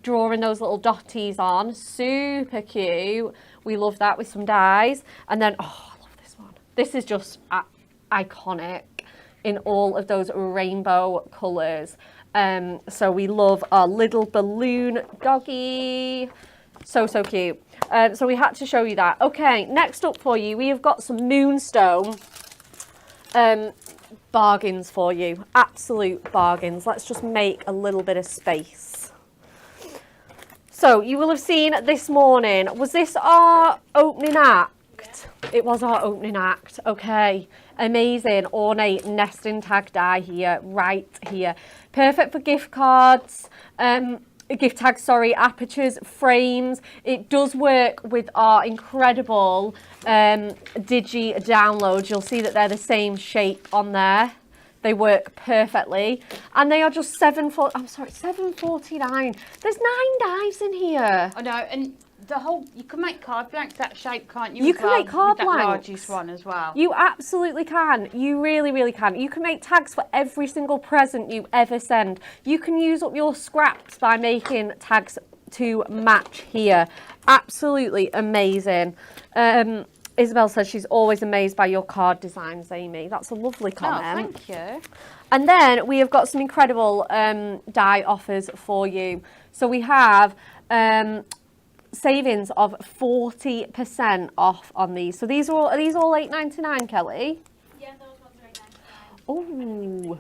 Drawing those little dotties on. Super cute. We love that with some dies. And then, oh, I love this one. This is just iconic in all of those rainbow colours. So we love our little balloon doggy. So, so cute. So we had to show you that. Okay, next up for you, we have got some Moonstone bargains for you. Absolute bargains. Let's just make a little bit of space. So you will have seen this morning, was this our opening act? It was our opening act, okay. Amazing, ornate nesting tag die here, right here. Perfect for gift cards, gift tags, sorry, apertures, frames. It does work with our incredible Digi downloads. You'll see that they're the same shape on there. They work perfectly. And they are just $7.49. There's 9 dies in here. I know, and the whole, you can make card blanks that shape, can't you? You can make card with blanks. That largest one as well. You absolutely can. You really, really can. You can make tags for every single present you ever send. You can use up your scraps by making tags to match here. Absolutely amazing. Isabel says she's always amazed by your card designs, Amy. That's a lovely comment. Oh, thank you. And then we have got some incredible die offers for you. So we have savings of 40% off on these. So these are these all $8.99, Kelly? Yeah, those ones are $8.99. Oh.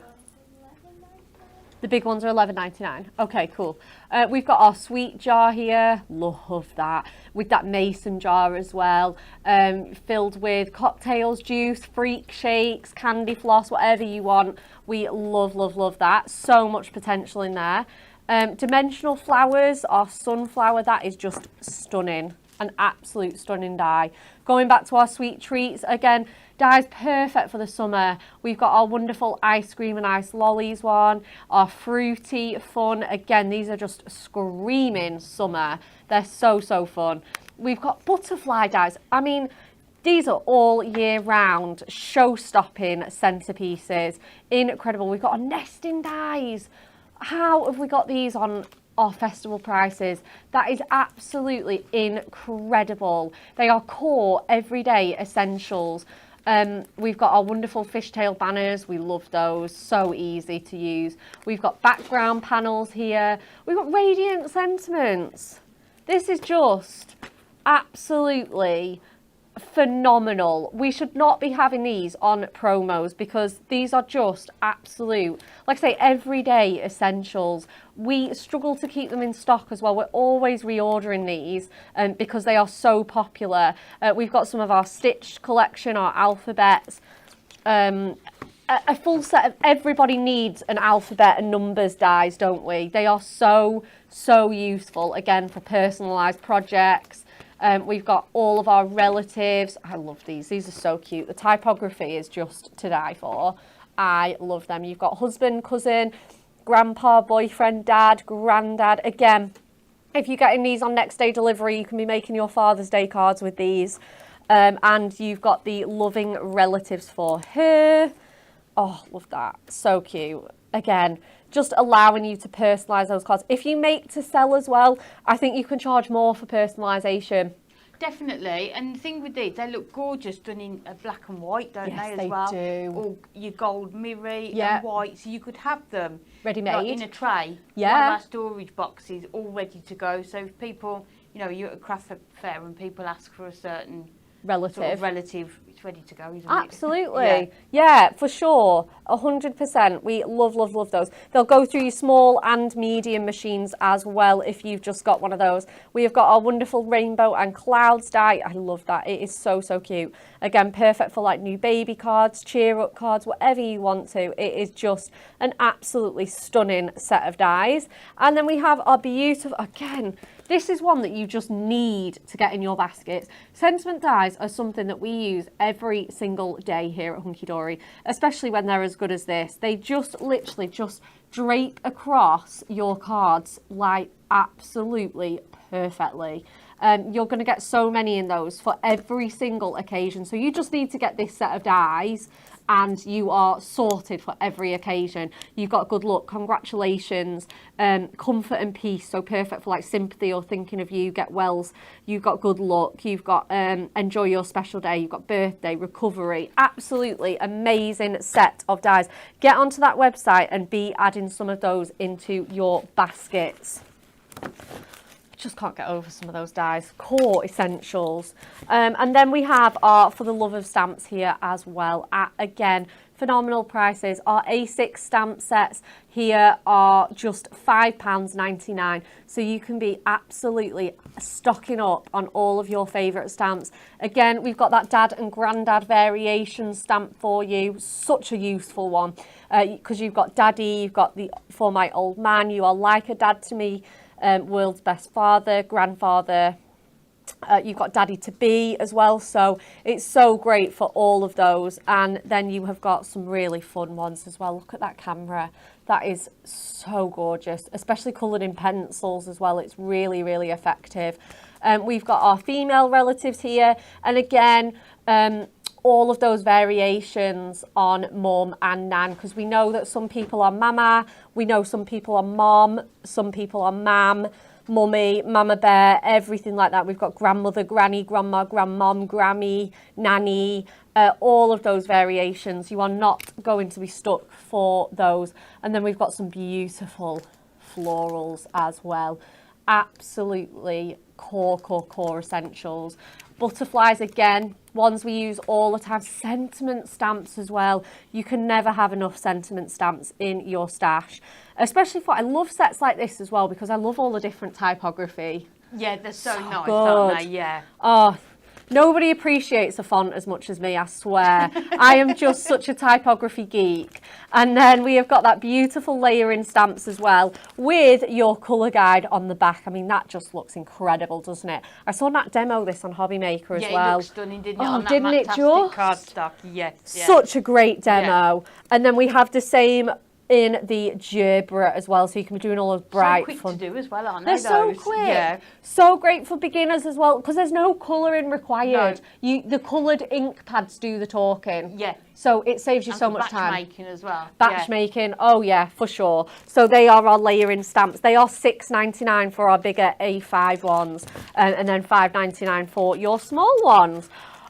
The big ones are $11.99. Okay, cool. We've got our sweet jar here. Love that. With that mason jar as well. Filled with cocktails, juice, freak shakes, candy floss, whatever you want. We love, love, love that. So much potential in there. Dimensional flowers, our sunflower, that is just stunning. An absolute stunning die. Going back to our sweet treats, again, die's perfect for the summer. We've got our wonderful ice cream and ice lollies one, our fruity fun. Again, these are just screaming summer. They're so, so fun. We've got butterfly dies. I mean, these are all year round, show-stopping centerpieces. Incredible. We've got our nesting dies. How have we got these on our festival prices. That is absolutely incredible. They are core everyday essentials. We've got our wonderful fishtail banners. We love those. So easy to use. We've got background panels here. We've got radiant sentiments. This is just absolutely phenomenal. We should not be having these on promos because these are just absolute, like I say, everyday essentials. We struggle to keep them in stock as well. We're always reordering these because they are so popular. We've got some of our stitched collection, our alphabets, a full set of, everybody needs an alphabet and numbers dies, don't we? They are so useful, again, for personalised projects. We've got all of our relatives. I love these. These are so cute. The typography is just to die for. I love them. You've got husband, cousin, grandpa, boyfriend, dad, granddad. Again, if you're getting these on next day delivery, you can be making your Father's Day cards with these. And you've got the loving relatives for her. Oh, love that. So cute. Again, just allowing you to personalise those cards. If you make to sell as well, I think you can charge more for personalisation. Definitely. And the thing with these, they look gorgeous done in black and white, don't Yes, they, as well? They do. Or your gold mirror Yeah. and white. So you could have them Ready-made. like in a tray. Yeah. One of our storage boxes all ready to go. So if people, you know, you're at a craft fair and people ask for a certain Relative. sort of relative, it's ready to go, isn't it? Absolutely. Yeah, for sure. 100%. We love those. They'll go through your small and medium machines as well if you've just got one of those. We have got our wonderful rainbow and clouds die. I love that. It is so cute. Again, perfect for like new baby cards, cheer up cards, whatever you want to. It is just an absolutely stunning set of dies. And then we have our beautiful, again, this is one that you just need to get in your baskets. Sentiment dies are something that we use every single day here at Hunky Dory, especially when they're as good as this. They just literally just drape across your cards like absolutely perfectly. You're going to get so many in those for every single occasion. So you just need to get this set of dies and you are sorted for every occasion. You've got good luck, congratulations, comfort and peace, so perfect for like sympathy or thinking of you, get wells. You've got good luck, you've got enjoy your special day, you've got birthday, recovery. Absolutely amazing set of dies. Get onto that website and be adding some of those into your baskets. Just can't get over some of those dies. Core essentials. And then we have our For the Love of Stamps here as well at, again, phenomenal prices. Our A6 stamp sets here are just £5.99. So you can be absolutely stocking up on all of your favourite stamps. Again, we've got that dad and granddad variation stamp for you. Such a useful one because you've got daddy, you've got the For My Old Man, You Are Like a Dad to Me, World's Best Father, Grandfather. You've got Daddy to Be as well, so it's so great for all of those. And then you have got some really fun ones as well. Look at that camera. That is so gorgeous, especially coloured in pencils as well. It's really effective. We've got our female relatives here, and again, all of those variations on mum and nan, because we know that some people are mama, we know some people are mom, some people are mam, mummy, mama bear, everything like that. We've got grandmother, granny, grandma, grandmom, grammy, nanny, all of those variations. You are not going to be stuck for those. And then we've got some beautiful florals as well. Absolutely core essentials. Butterflies, again, ones we use all the time. Sentiment stamps as well. You can never have enough sentiment stamps in your stash, especially for, I love sets like this as well because I love all the different typography. Yeah, they're so nice, good. aren't they? Yeah. Oh, nobody appreciates a font as much as me, I swear. I am just such a typography geek. And then we have got that beautiful layering stamps as well with your colour guide on the back. I mean, that just looks incredible, doesn't it? I saw Nat demo this on Hobby Maker as well. Yeah, it looks stunning, didn't it? Oh, on that didn't it fantastic just? cardstock. Yes. Such a great demo. And then we have the same in the gerbera as well, so you can be doing all those bright, so quick fun. to do as well, aren't they? They're so those? quick. Yeah. So great for beginners as well, because there's no colouring required. No. The coloured ink pads do the talking. Yeah. So it saves you And so for much time. making as well. Batch making, oh yeah, for sure. So they are our layering stamps. They are $6.99 for our bigger A5 ones, and then $5.99 for your small ones.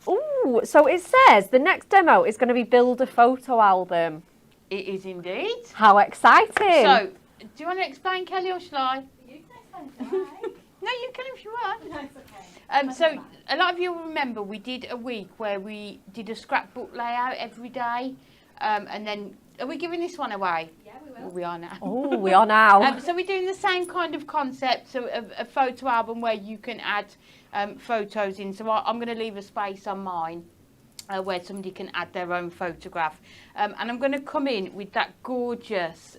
Ooh, so it says the next demo is going to be build a photo album. It is indeed. How exciting! So, do you want to explain, Kelly, or shall I? You can explain it. No, you can if you want. No, it's okay. So a lot of you will remember we did a week where we did a scrapbook layout every day, and then are we giving this one away? Yeah, we Well, will. we are now. Oh, we are now. So we're doing the same kind of concept, so a photo album where you can add photos in. So I'm going to leave a space on mine where somebody can add their own photograph, and I'm going to come in with that gorgeous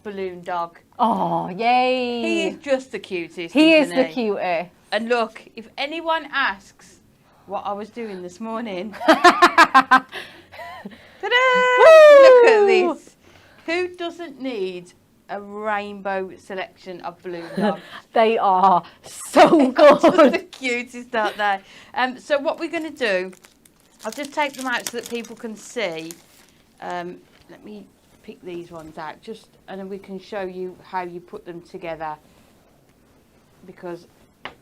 balloon dog. Oh, yay! He is just the cutest. He is isn't the he? cutest. And look, if anyone asks what I was doing this morning, ta-da! Look at this. Who doesn't need a rainbow selection of balloon dogs? They are so Just good. the cutest, aren't they? So what we're going to do, I'll just take them out so that people can see. Let me pick these ones out, and then we can show you how you put them together. Because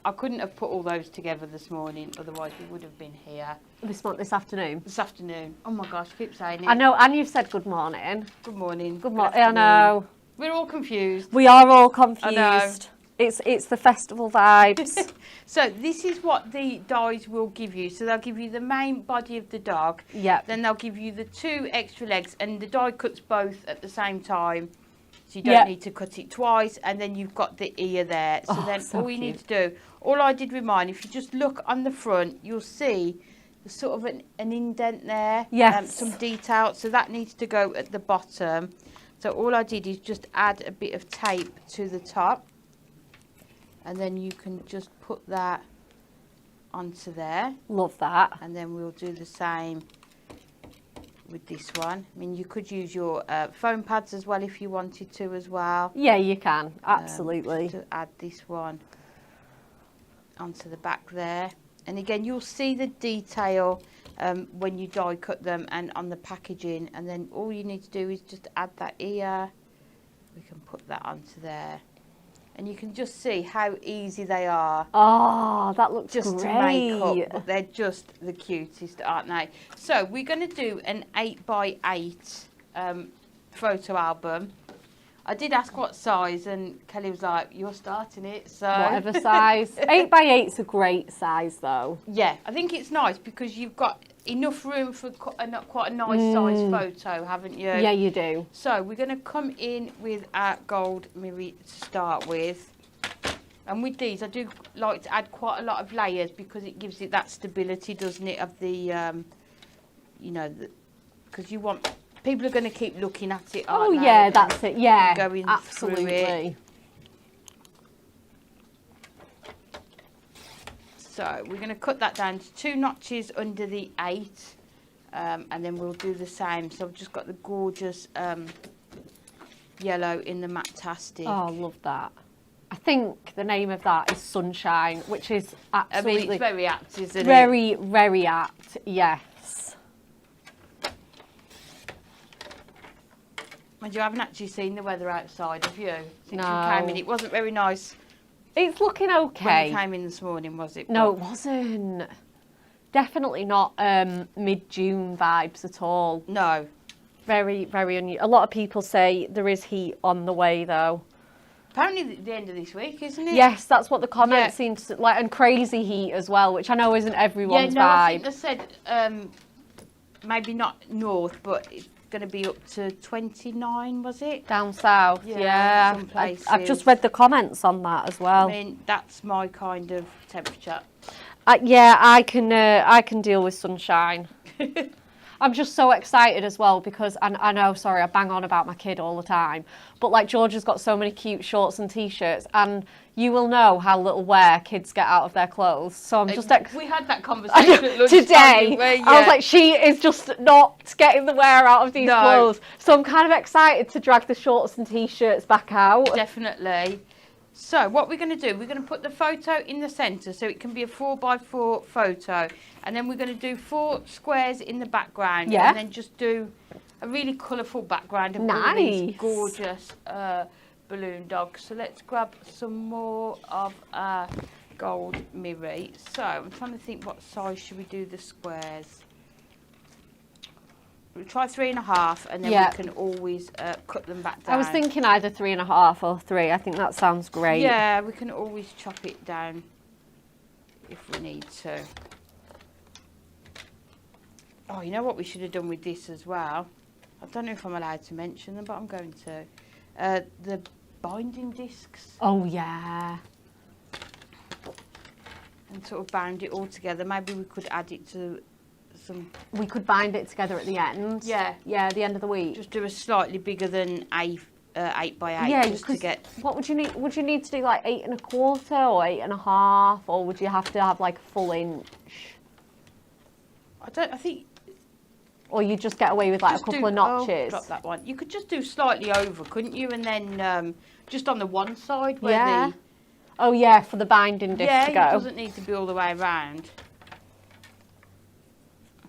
I couldn't have put all those together this morning, otherwise we would have been here This afternoon. this afternoon. Oh my gosh, I keep saying it. I know, and you've said good morning. Good morning. Good morning. I know. We're all confused. We are all I know. confused. It's the festival vibes. So this is what the dies will give you. So they'll give you the main body of the dog. Yep. Then they'll give you the 2 extra legs, and the die cuts both at the same time. So you don't Yep. need to cut it twice, and then you've got the ear there. So Oh, then so all you need cute. to do, all I did with mine, if you just look on the front, you'll see there's sort of an indent there. Yes. Some detail. So that needs to go at the bottom. So all I did is just add a bit of tape to the top. And then you can just put that onto there. Love that. And then we'll do the same with this one. I mean, you could use your foam pads as well if you wanted to as well. Yeah, you can. Absolutely. To add this one onto the back there. And again, you'll see the detail when you die cut them and on the packaging. And then all you need to do is just add that ear. We can put that onto there. And you can just see how easy they are. Oh, that looks Just great. to make up, but they're just the cutest, aren't they? So we're going to do an 8x8 photo album. I did ask what size, and Kelly was like, "You're starting it, so Whatever size. 8x8's a great size, though. yeah, I think it's nice because you've got enough room for quite a nice size photo, haven't you? Yeah, you do. So we're going to come in with our gold mirror to start with. And with these, I do like to add quite a lot of layers because it gives it that stability, doesn't it, of the, because you want, people are going to keep looking at it, aren't Oh, they? yeah, that's it. Yeah, Going through absolutely. it. So we're going to cut that down to 2 notches under the 8, and then we'll do the same. So I've just got the gorgeous yellow in the Matastic. Oh, I love that. I think the name of that is Sunshine, which is I absolutely mean, it's very apt, isn't it? very, very apt. Yes. And you haven't actually seen the weather outside, have you? Since No. you came in, it wasn't very nice It's looking when okay. you came in this morning, was it? No, it wasn't. Definitely not mid-June vibes at all. No. Very, very unusual. A lot of people say there is heat on the way, though. Apparently the end of this week, isn't it? Yes, that's what the comments Yeah. seem to like, and crazy heat as well, which I know isn't everyone's I think vibe. they said maybe not north, but it's going to be up to 29, was it? Down south, Yeah, yeah. some I've just places. read the comments on that as well. I mean, that's my kind of temperature. Yeah, I can deal with sunshine. I'm just so excited as well because I know, sorry, I bang on about my kid all the time, but like Georgia's got so many cute shorts and t-shirts, and you will know how little wear kids get out of their clothes. So I'm just we had that conversation at lunchtime, today. where, I was like, she is just not getting the wear out of these clothes. So I'm kind of excited to drag the shorts and t-shirts back out. Definitely. So what we're going to do, we're going to put the photo in the centre so it can be a 4x4 photo, and then we're going to do 4 squares in the background, and then just do a really colourful background of all these gorgeous balloon dogs. So let's grab some more of our gold mirror. So I'm trying to think, what size should we do the squares? We'll try 3.5, and then we can always cut them back down. I was thinking either 3.5 or 3. I think that sounds great. Yeah, we can always chop it down if we need to. Oh, you know what we should have done with this as well? I don't know if I'm allowed to mention them, but I'm going to. The binding discs. Oh, yeah. And sort of bound it all together. Maybe we could add it to some... We could bind it together at the end. Yeah. Yeah, the end of the week. Just do a slightly bigger than 8 by 8. Yeah, just to get... What would you need? Would you need to do like 8.25 or 8.5, or would you have to have like a full inch? I think... Or you just get away with like a couple of notches? Drop that one. You could just do slightly over, couldn't you? And then just on the one side where the... Oh yeah, for the binding disc to go. Yeah, it doesn't need to be all the way around.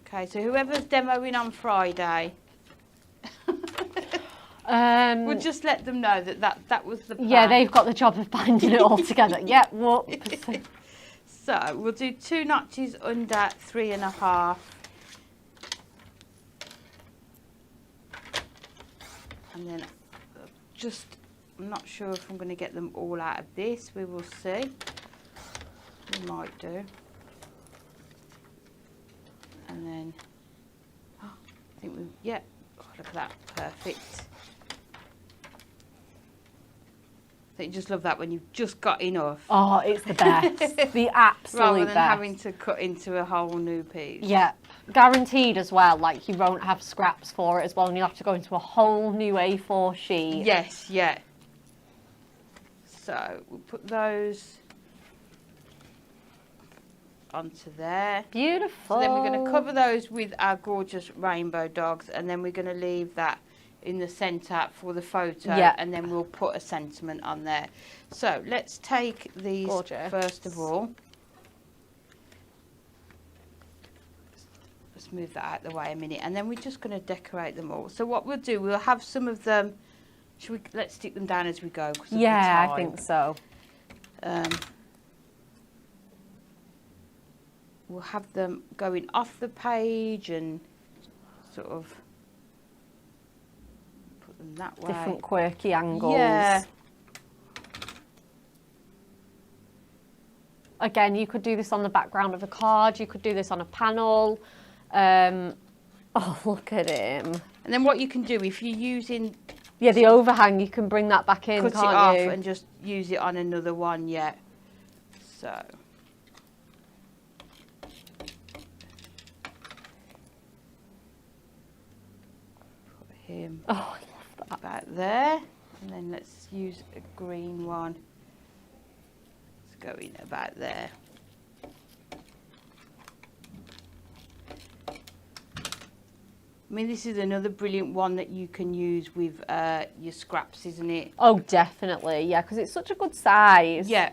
Okay, so whoever's demoing on Friday, we'll just let them know that was the plan. Yeah, they've got the job of binding it all together. Yeah, what? So we'll do 2 notches under 3.5. And then just, I'm not sure if I'm going to get them all out of this. We will see. We might do. And then, I think we, yeah, oh, look at that, perfect. I think you just love that when you've just got enough. Oh, it's the best. The absolute Rather than best. having to cut into a whole new piece. Yeah, guaranteed as well. Like you won't have scraps for it as well, and you'll have to go into a whole new A4 sheet. Yes, yeah. So we'll put those onto there. Beautiful. So then we're going to cover those with our gorgeous rainbow dogs, and then we're going to leave that in the centre for the photo, and then we'll put a sentiment on there. So let's take these first of all. Let's move that out of the way a minute, and then we're just going to decorate them all. So what we'll do, we'll have some of them. Let's stick them down as we go. Yeah, I think so. We'll have them going off the page and sort of put them that way. Different quirky angles. Yeah. Again, you could do this on the background of a card. You could do this on a panel. Oh, look at him. And then what you can do, if you're using... Yeah, the overhang, you can bring that back in, cut can't it off you? and just use it on another one, yeah. So... him I love that. about there, and then let's use a green one. Let's go in about there. I mean, this is another brilliant one that you can use with your scraps, isn't it? Oh, definitely, yeah, because it's such a good size. Yeah.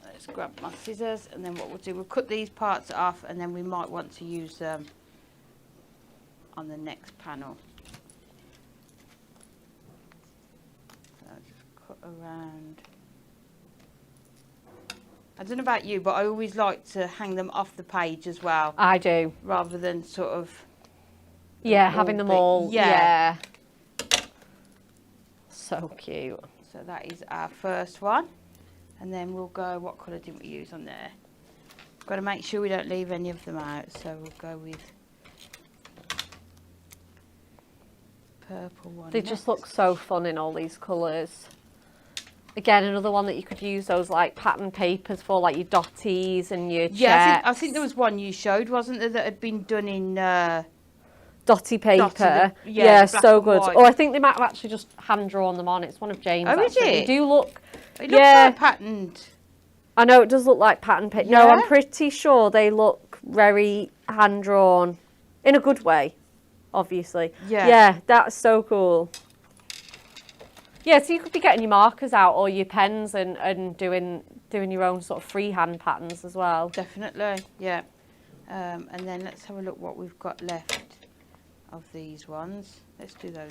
Let's grab my scissors, and then what we'll do, we'll cut these parts off, and then we might want to use them on the next panel. So just cut around. I don't know about you, but I always like to hang them off the page as well. I do. Rather than sort of... Yeah, having them all. Yeah. So cute. So that is our first one. And then we'll go, what colour didn't we use on there? Got to make sure we don't leave any of them out, so we'll go with purple one. They just look so fun in all these colours. Again, another one that you could use those like pattern papers for, like your dotties and your checks. I think there was one you showed, wasn't there, that had been done in dotty paper. Dotted, yeah, the black so and good. white. Oh, I think they might have actually just hand drawn them on. It's one of Jane's. Oh, is actually. They it? do look. It looks like patterned. I know it does look like pattern paper. No, I'm Yeah? pretty sure they look very hand drawn, in a good way, obviously. Yeah. Yeah, that's so cool. Yeah, so you could be getting your markers out or your pens and doing your own sort of freehand patterns as well. Definitely, yeah. And then let's have a look what we've got left of these ones. Let's do those.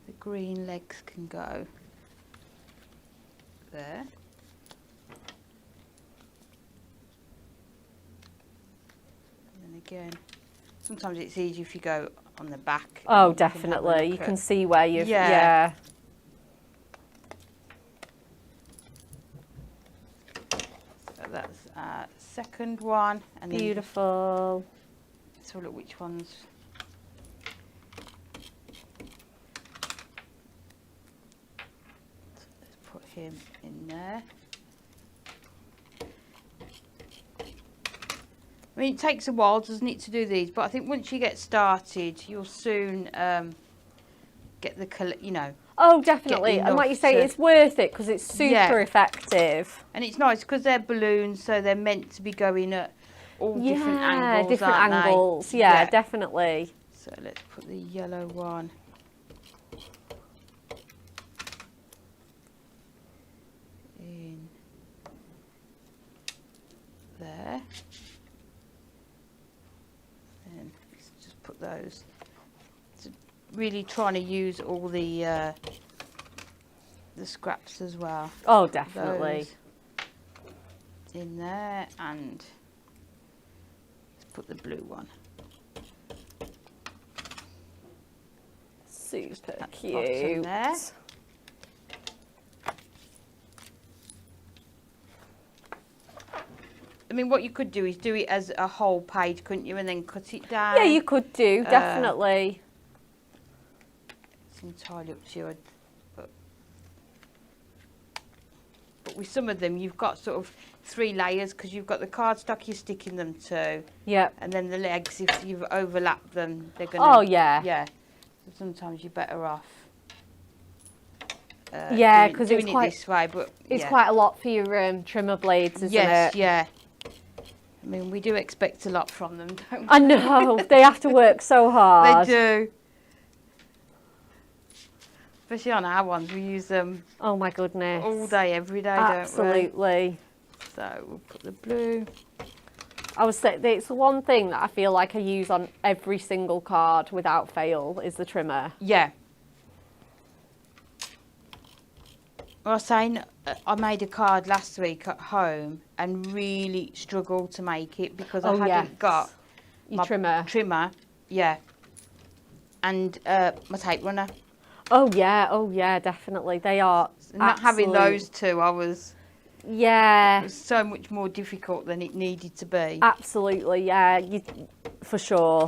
The green legs can go there. And then again, sometimes it's easy if you go on the back. Oh, and you can have a definitely. You look can at- see where you've... Yeah. yeah. So that's our second one. And then Beautiful. let's have a look which ones. Let's put him in there. I mean, it takes a while, doesn't it, to do these? But I think once you get started, you'll soon get the, you know. Oh, definitely. And like you enough say, to- it's worth it because it's super Yeah. effective. And it's nice because they're balloons, so they're meant to be going at all different Yeah, angles. different aren't they? angles. Yeah, definitely. So let's put the yellow one in there. And let's just put those. So really trying to use all the scraps as well. Oh, definitely. Those in there, and let's put the blue one. Super At the cute. bottom there. I mean, what you could do is do it as a whole page, couldn't you, and then cut it down. Yeah, you could do, definitely. It's entirely up to you. But with some of them, you've got sort of 3 layers because you've got the cardstock you're sticking them to, Yep. and then the legs, if you've overlapped them, they're going to... Oh, yeah. Yeah. So sometimes you're better off... Yeah, doing- 'cause it's doing quite- it this way, but It's yeah. quite a lot for your trimmer blades, isn't Yes, it? yeah. I mean, we do expect a lot from them, don't we? I know. They have to work so hard. They do. Especially on our ones, we use them Oh, my goodness. all day, every day, Absolutely. don't we? So we'll put the blue. I was saying, it's the one thing that I feel like I use on every single card without fail is the trimmer. Yeah. I was saying, I made a card last week at home and really struggled to make it because I hadn't got your my trimmer. trimmer, yeah, and my tape runner. Oh yeah, definitely. They are Not having those two, it was Yeah, so much more difficult than it needed to be. absolutely. Yeah, for sure.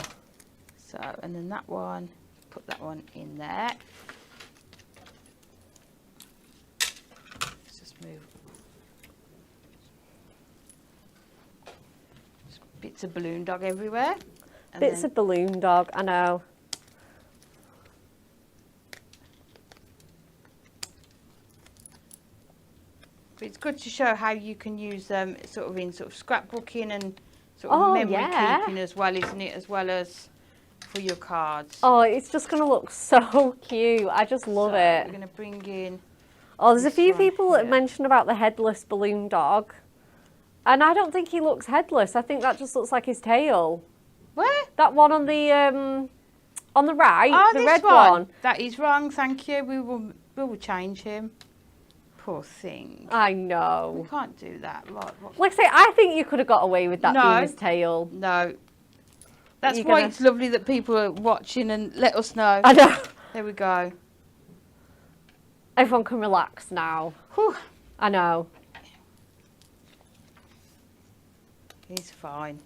So, and then that one, put that one in there. Let's just move. Just bits of balloon dog everywhere. And Bits then- of balloon dog. I know. But it's good to show how you can use them sort of in sort of scrapbooking and sort Oh, of memory yeah. keeping as well, isn't it? As well as for your cards. Oh, it's just going to look so cute. I just love So it. We're going to bring in. Oh, there's a this few one people that here. mentioned about the headless balloon dog. And I don't think he looks headless. I think that just looks like his tail. Where? That one on the right, Oh, the this red one. one. That is wrong. Thank you. We will change him. Poor thing. I We know. can't do that. What? Like I say, I think you could have got away with that No. being his tail. No. That's You're why gonna- it's lovely that people are watching and let us know. I know. There we go. Everyone can relax now. Whew. I know. He's fine.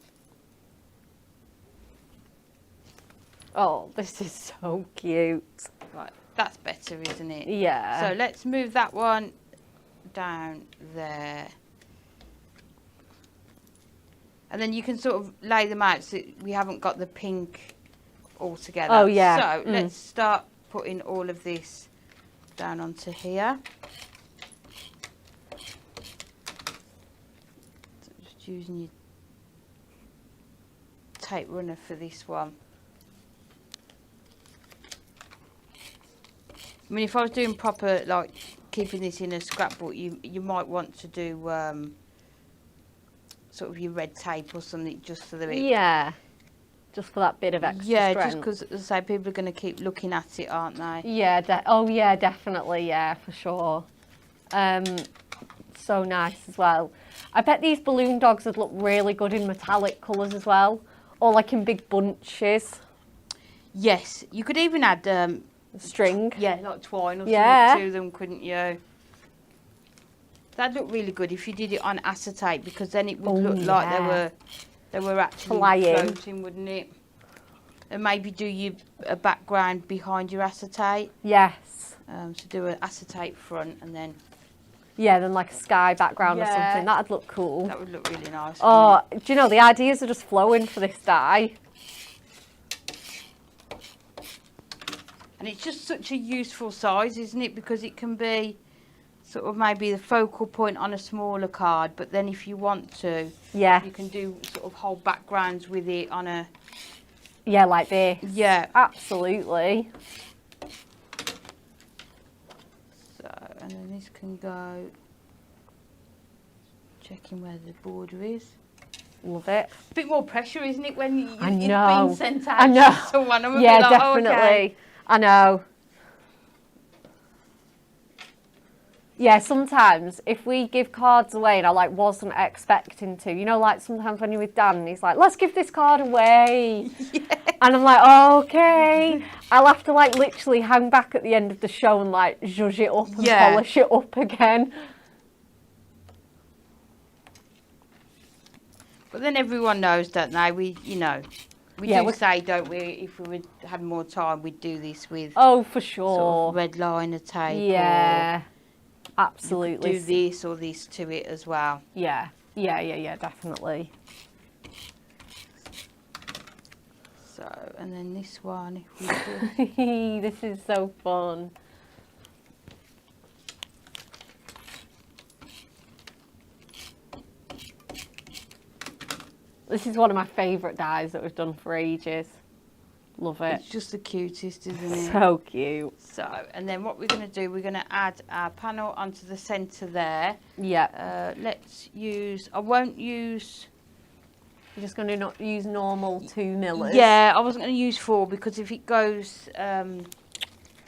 Oh, this is so cute. Right. That's better, isn't it? Yeah. So let's move that one down there. And then you can sort of lay them out so we haven't got the pink all together. Oh, yeah. So let's start putting all of this down onto here. So just using your tape runner for this one. I mean, if I was doing proper, like, keeping this in a scrapbook, you might want to do sort of your red tape or something just so that it... Yeah, just for that bit of extra strength. just because, as I say, people are going to keep looking at it, aren't they? Yeah, oh yeah, definitely, yeah, for sure. So nice as well. I bet these balloon dogs would look really good in metallic colours as well, or like in big bunches. Yes, you could even add... string. Yeah, like twine or something to them, couldn't you? That'd look really good if you did it on acetate, because then it would look like they were actually floating, wouldn't it? And maybe do a background behind your acetate. Yes. So do an acetate front and then... Yeah, then like a sky background or something. That'd look cool. That would look really nice. Oh, do you know, the ideas are just flowing for this die. And it's just such a useful size, isn't it? Because it can be sort of maybe the focal point on a smaller card, but then if you want to, you can do sort of whole backgrounds with it on a... Yeah, like this. Yeah. Absolutely. So, and then this can go... Checking where the border is. Love it. A bit more pressure, isn't it, when it's been sent out to someone? I'm yeah, like, definitely. Oh, okay. I know. Yeah, sometimes if we give cards away and I like wasn't expecting to, you know, like sometimes when you're with Dan and he's like, let's give this card away. Yeah. And I'm like, oh, okay. I'll have to like literally hang back at the end of the show and like zhuzh it up and polish it up again. But then everyone knows, don't they? We do say, don't we, if we had more time, we'd do this with... Oh, for sure. Sort of red liner tape. Yeah, absolutely. Do this or this to it as well. Yeah, definitely. So, and then this one, if we do... This is so fun. This is one of my favourite dies that we've done for ages. Love it. It's just the cutest, isn't it? So cute. So, and then what we're going to do, we're going to add our panel onto the centre there. Yeah. Let's use, I won't use... You're just going to not use normal 2 millers? Yeah, I wasn't going to use 4 because if it goes... I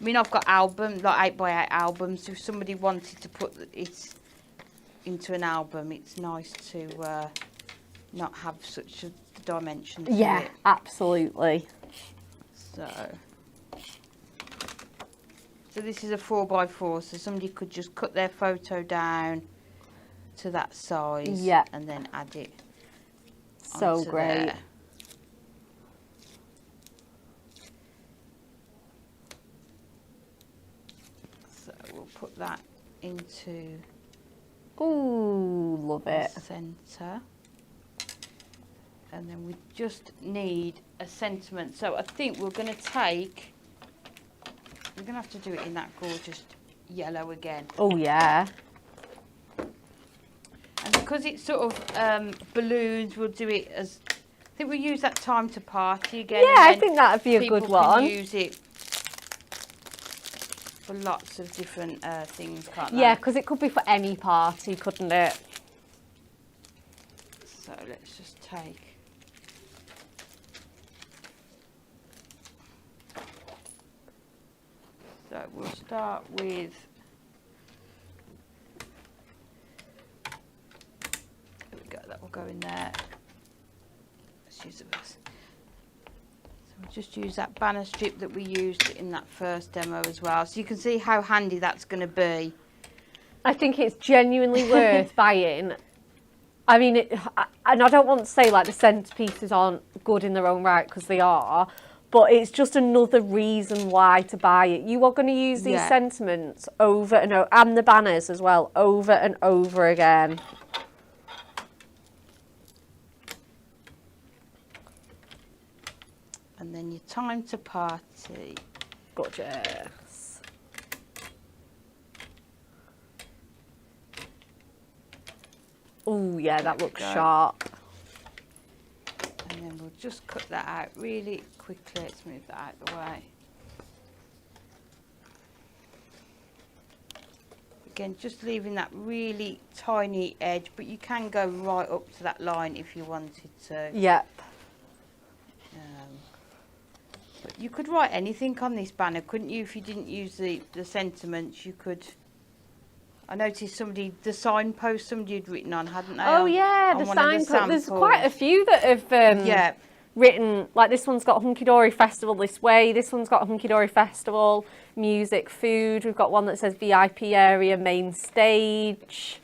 mean, I've got albums, like 8x8 albums. If somebody wanted to put it into an album, it's nice to... not have such a dimension to it. Absolutely. So this is a 4x4, so somebody could just cut their photo down to that size and then add it. So great. There. So we'll put that into Ooh, love it. the centre. And then we just need a sentiment. So I think we're going to take... We're going to have to do it in that gorgeous yellow again. Oh, yeah. And because it's sort of balloons, we'll do it as... I think we'll use that time to party again. Yeah, I think that would be a good one. People can use it for lots of different things, can't they? Yeah, because it could be for any party, couldn't it? So let's just take... So we'll start with... There we go, that will go in there. Let's use this. So we'll just use that banner strip that we used in that first demo as well. So you can see how handy that's going to be. I think it's genuinely worth buying. I mean, and I don't want to say like the centerpieces aren't good in their own right, because they are, but it's just another reason why to buy it. You are going to use these sentiments over and over, and the banners as well, over and over again. And then your time to party. Gorgeous. Oh yeah, that looks sharp. And then we'll just cut that out really quickly. Let's move that out of the way. Again, just leaving that really tiny edge, but you can go right up to that line if you wanted to. Yep. But you could write anything on this banner, couldn't you? If you didn't use the sentiments, you could. I noticed the signpost somebody had written on, hadn't they? Oh yeah, the signpost. There's quite a few that have written, like this one's got Hunky Dory Festival this way, this one's got Hunky Dory Festival, music, food, we've got one that says VIP area, main stage.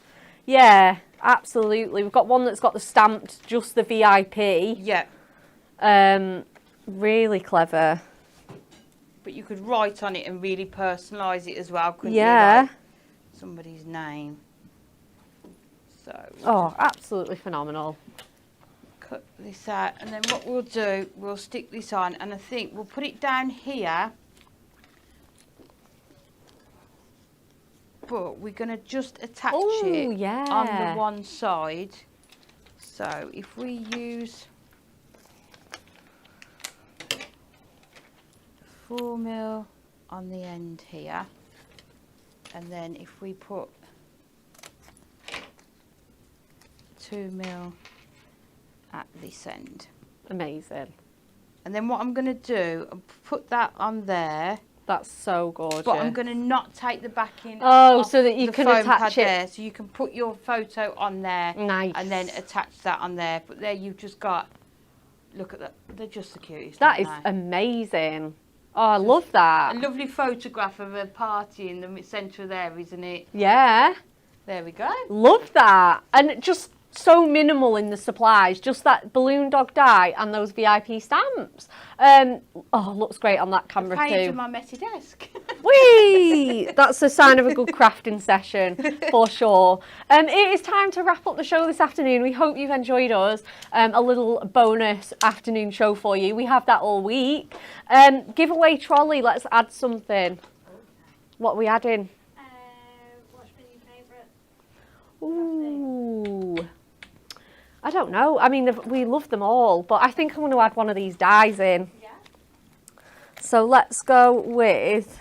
Yeah, absolutely. We've got one that's got the stamped just the VIP. Yeah. Really clever. But you could write on it and really personalise it as well, couldn't you? Yeah. Like somebody's name. So. Oh, absolutely phenomenal. Cut this out, and then what we'll do, we'll stick this on, and I think we'll put it down here. But we're going to just attach it on the one side. So if we use 4mm on the end here, and then if we put 2mm at this end. Amazing. And then what I'm going to do, I'll put that on there. That's so gorgeous. But I'm going to not take the backing off so that you can foam attach pad it. there, so you can put your photo on there. Nice. And then attach that on there. But there you've just got, look at that, they're just the cutest. That is aren't they? amazing. Oh, I love that. A lovely photograph of a party in the centre there, isn't it? Yeah. There we go. Love that. And just so minimal in the supplies, just that balloon dog die and those VIP stamps. Oh, looks great on that camera Page too. of my messy desk. Whee! That's a sign of a good crafting session for sure. It is time to wrap up the show this afternoon. We hope you've enjoyed us. A little bonus afternoon show for you. We have that all week. Giveaway trolley. Let's add something. What are we adding? What's been your favourite? Ooh. I don't know. I mean, we love them all, but I think I'm going to add one of these dies in. Yeah. So let's go with,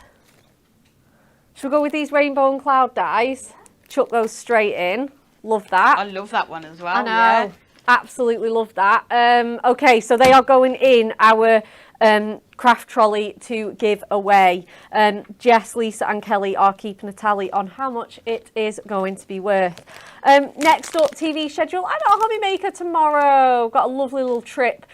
should we go with these rainbow and cloud dies? Yeah. Chuck those straight in. Love that. I love that one as well. I know. Yeah. Absolutely love that. Okay, so they are going in our craft trolley to give away. Jess, Lisa and Kelly are keeping a tally on how much it is going to be worth. Next up, TV schedule. I got a hobby maker tomorrow. Got a lovely little trip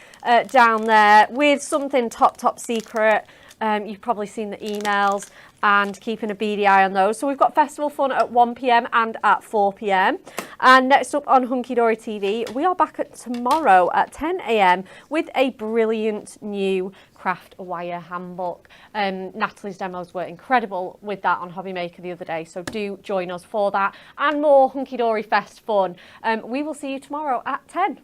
down there with something top secret. You've probably seen the emails and keeping a beady eye on those. So we've got festival fun at 1 p.m. and at 4 p.m. And next up on Hunky Dory TV, we are back at tomorrow at 10 a.m. with a brilliant new craft wire handbook. Natalie's demos were incredible with that on Hobby Maker the other day, so do join us for that and more Hunky Dory Fest fun. We will see you tomorrow at 10.